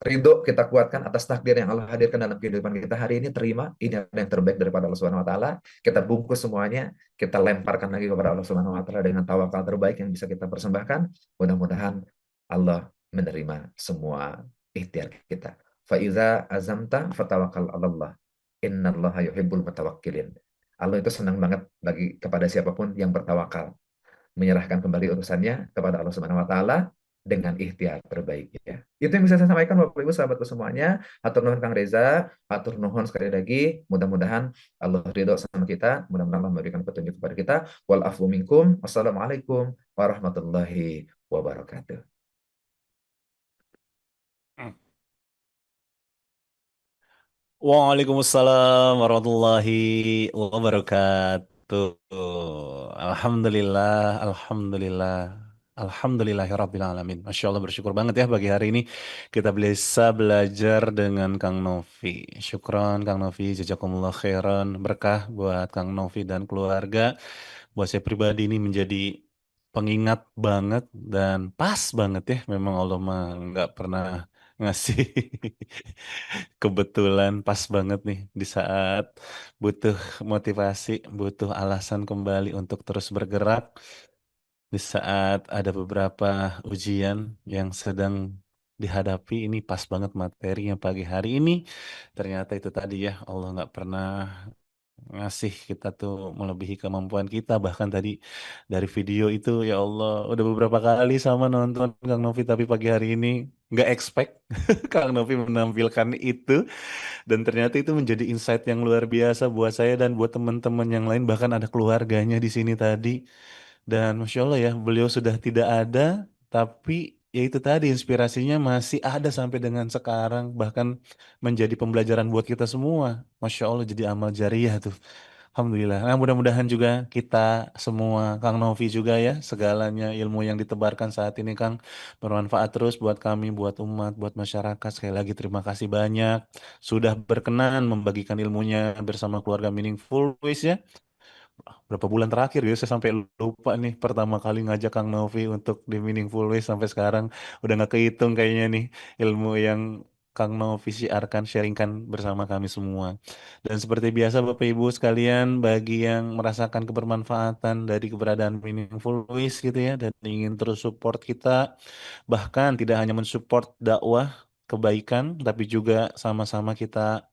ridho kita kuatkan atas takdir yang Allah hadirkan dalam kehidupan kita hari ini. Terima, ini ada yang terbaik daripada Allah Subhanahu wa taala. Kita bungkus semuanya, kita lemparkan lagi kepada Allah Subhanahu wa taala dengan tawakal terbaik yang bisa kita persembahkan. Mudah-mudahan Allah menerima semua ikhtiar kita. Fa iza azamta fatawakkal 'alallah. Innallaha yuhibbul mutawakkilin. Allah itu senang banget bagi kepada siapapun yang bertawakal, menyerahkan kembali urusannya kepada Allah Subhanahu wa taala dengan ikhtiar terbaik ya. Itu yang bisa saya sampaikan Bapak Ibu sahabatku semuanya. Hatur nuhun Kang Reza, hatur nuhun sekali lagi. Mudah-mudahan Allah ridho sama kita, mudah-mudahan Allah memberikan petunjuk kepada kita. Wal afu minkum. Wassalamualaikum warahmatullahi wabarakatuh. Waalaikumsalam warahmatullahi wabarakatuh. Alhamdulillah, alhamdulillah, alhamdulillahirabbil alamin. Masya Allah, bersyukur banget ya pagi hari ini kita bisa belajar dengan Kang Novi. Syukron Kang Novi, jazakumullah khairan, berkah buat Kang Novi dan keluarga. Buat saya pribadi ini menjadi pengingat banget dan pas banget ya. Memang Allah mah nggak pernah ngasih kebetulan pas banget nih di saat butuh motivasi, butuh alasan kembali untuk terus bergerak, di saat ada beberapa ujian yang sedang dihadapi. Ini pas banget materinya pagi hari ini. Ternyata itu tadi ya, Allah nggak pernah ngasih kita tuh melebihi kemampuan kita. Bahkan tadi dari video itu ya Allah udah beberapa kali sama nonton Kang Novi, tapi pagi hari ini nggak expect Kang Novi menampilkan itu, dan ternyata itu menjadi insight yang luar biasa buat saya dan buat teman-teman yang lain, bahkan ada keluarganya di sini tadi. Dan Masya Allah ya, beliau sudah tidak ada, tapi ya itu tadi inspirasinya masih ada sampai dengan sekarang, bahkan menjadi pembelajaran buat kita semua. Masya Allah, jadi amal jariah tuh. Alhamdulillah. Nah, mudah-mudahan juga kita semua, Kang Novi juga ya, segalanya ilmu yang ditebarkan saat ini Kang bermanfaat terus buat kami, buat umat, buat masyarakat. Sekali lagi terima kasih banyak sudah berkenan membagikan ilmunya bersama keluarga Meaningful Ways ya. Berapa bulan terakhir ya saya sampai lupa nih pertama kali ngajak Kang Novi untuk di Meaningful Ways, sampai sekarang udah nggak kehitung kayaknya nih ilmu yang Kang Novi siarkan, sharingkan bersama kami semua. Dan seperti biasa Bapak Ibu sekalian, bagi yang merasakan kebermanfaatan dari keberadaan Meaningful Ways gitu ya, dan ingin terus support kita, bahkan tidak hanya mensupport dakwah kebaikan, tapi juga sama-sama kita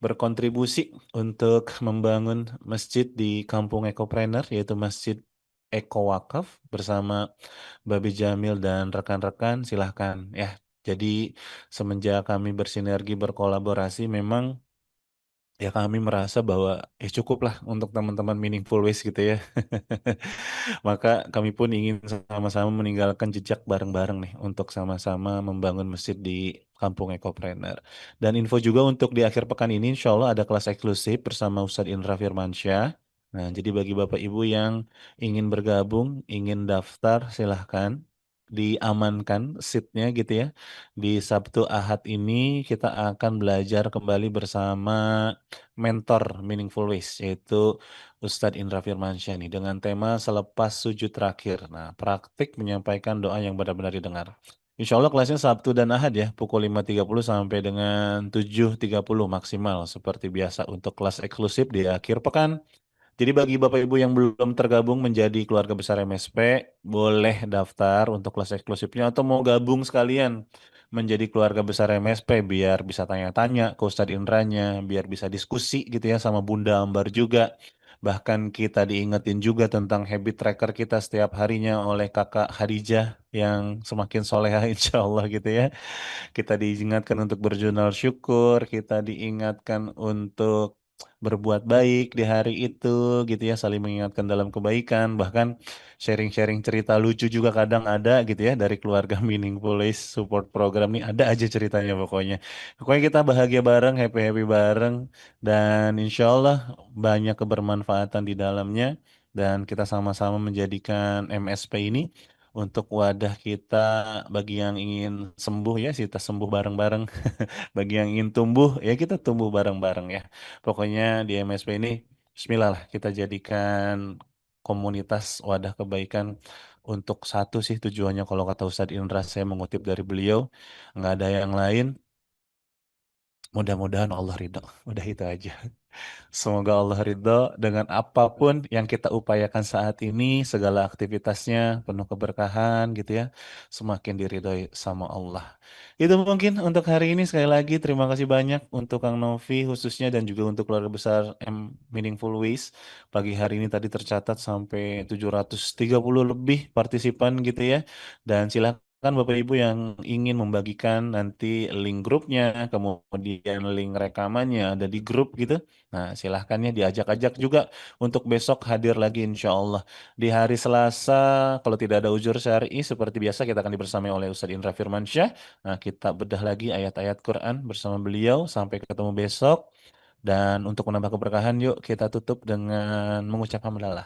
berkontribusi untuk membangun masjid di Kampung Ekopreneur, yaitu Masjid Eko Wakaf bersama Babi Jamil dan rekan-rekan. Silahkan ya. Jadi semenjak kami bersinergi berkolaborasi, memang ya kami merasa bahwa cukup lah untuk teman-teman Meaningful Ways gitu ya. Maka kami pun ingin sama-sama meninggalkan jejak bareng-bareng nih untuk sama-sama membangun masjid di Kampung Ekopreneur. Dan info juga untuk di akhir pekan ini insya Allah ada kelas eksklusif bersama Ustadz Indra Firmansyah. Nah, jadi bagi Bapak Ibu yang ingin bergabung, ingin daftar, silahkan diamankan seatnya gitu ya. Di Sabtu Ahad ini kita akan belajar kembali bersama mentor Meaningful Ways, yaitu Ustadz Indra Firmansyah nih, dengan tema selepas sujud terakhir. Nah, praktik menyampaikan doa yang benar-benar didengar. Insya Allah kelasnya Sabtu dan Ahad ya, pukul 5.30 sampai dengan 7.30 maksimal seperti biasa untuk kelas eksklusif di akhir pekan. Jadi bagi Bapak Ibu yang belum tergabung menjadi keluarga besar MSP, boleh daftar untuk kelas eksklusifnya atau mau gabung sekalian menjadi keluarga besar MSP biar bisa tanya-tanya ke Ustadz Indranya, biar bisa diskusi gitu ya sama Bunda Ambar juga. Bahkan kita diingetin juga tentang habit tracker kita setiap harinya oleh Kakak Khadijah yang semakin soleha insya Allah gitu ya. Kita diingatkan untuk berjurnal syukur, kita diingatkan untuk berbuat baik di hari itu gitu ya, saling mengingatkan dalam kebaikan, bahkan sharing-sharing cerita lucu juga kadang ada gitu ya dari keluarga Meaningful Ways support program nih, ada aja ceritanya pokoknya. Pokoknya kita bahagia bareng, happy-happy bareng, dan insya Allah banyak kebermanfaatan di dalamnya, dan kita sama-sama menjadikan MSP ini untuk wadah kita bagi yang ingin sembuh ya, kita sembuh bareng-bareng. Bagi yang ingin tumbuh ya kita tumbuh bareng-bareng ya. Pokoknya di MSP ini Bismillah lah kita jadikan komunitas wadah kebaikan untuk satu sih tujuannya, kalau kata Ustadz Indra saya mengutip dari beliau, nggak ada yang lain, mudah-mudahan Allah ridho. Udah itu aja. Semoga Allah ridho dengan apapun yang kita upayakan saat ini, segala aktivitasnya penuh keberkahan gitu ya, semakin diridhoi sama Allah. Itu mungkin untuk hari ini, sekali lagi terima kasih banyak untuk Kang Novi khususnya dan juga untuk keluarga besar Meaningful Ways. Pagi hari ini tadi tercatat sampai 730 lebih partisipan gitu ya. Dan silakan Bapak Ibu yang ingin membagikan nanti link grupnya, kemudian link rekamannya ada di grup gitu. Nah, silahkan ya diajak-ajak juga untuk besok hadir lagi insya Allah. Di hari Selasa, kalau tidak ada uzur syar'i, seperti biasa kita akan dibersamai oleh Ustadz Indra Firmansyah. Nah, kita bedah lagi ayat-ayat Quran bersama beliau. Sampai ketemu besok. Dan untuk menambah keberkahan, yuk kita tutup dengan mengucap hamdalah.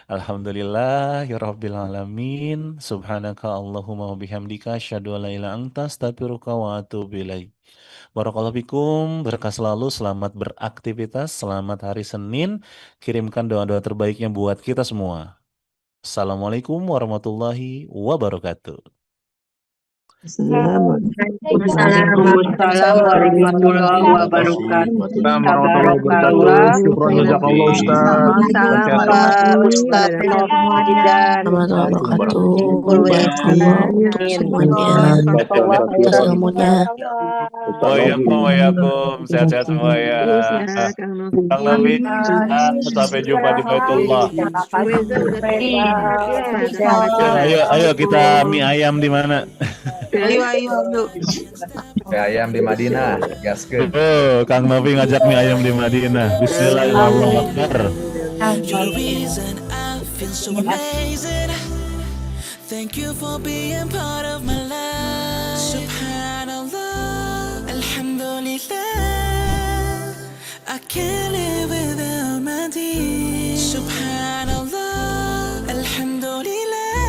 Alhamdulillah, ya Rabbil Alamin. Subhanaka Allahumma wa bihamdika. Asyhadu an la ilaha illa anta astaghfiruka wa atubu ilaik. Barakallahu fikum, berkah selalu, selamat beraktivitas, selamat hari Senin. Kirimkan doa-doa terbaiknya buat kita semua. Assalamualaikum warahmatullahi wabarakatuh. Waalaikumsalam warahmatullahi wabarakatuh. Tabarakallah. Syukron jazakallah Ustaz. Sama-sama Ustaz Novi dan Barakallah untuk semuanya atas ilmunya. Waalaikumsalam, sehat-sehat semua ya. Kang Novi, sampai jumpa di Baitullah. Ayo kita mie ayam di mana? Ayo. Kayak ayam di Madinah, gaskeun. Oh, Kang Novi ngajak mie ayam di Madinah. Bismillahirrahmanirrahim. You're the reason I feel so amazing. Thank you for being part of my life. Subhanallah, Alhamdulillah, I can't live without my dear. Subhanallah, Alhamdulillah,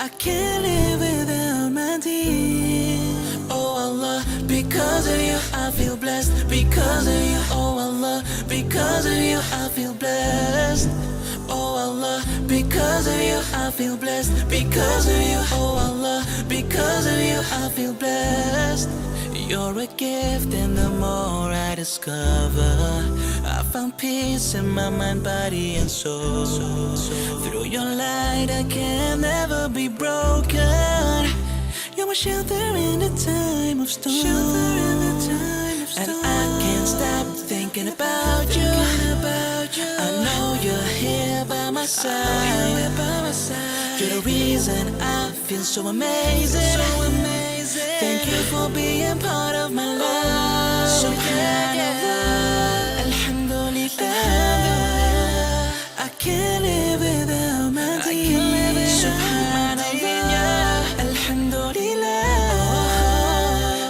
I can't live without my dear. Oh Allah, because of you I feel blessed. Because of you, oh Allah, because of you I feel blessed. Oh Allah, because of you I feel blessed. Because of you, oh Allah, because of you I feel blessed. You're a gift, and the more I discover, I found peace in my mind, body, and soul. Through your light, I can never be broken. You're my shelter in the time of storm. And I can't stop thinking about you. I know you're here by my side. You're the reason I feel so amazing. Thank you for being part of my life. Subhanallah, Alhamdulillah, I can't live without my dear. Subhanallah, Alhamdulillah,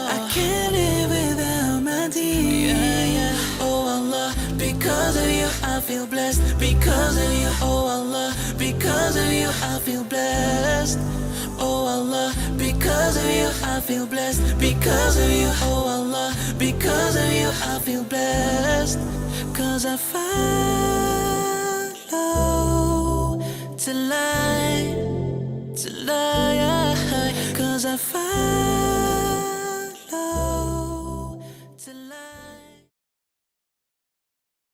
I can't live without my dear. Oh Allah, because of you I feel blessed. Because of you, oh Allah, because of you I feel blessed. Oh Allah, because of you I feel blessed. Because of you, oh Allah, because of you I feel blessed. 'Cause I follow till I I find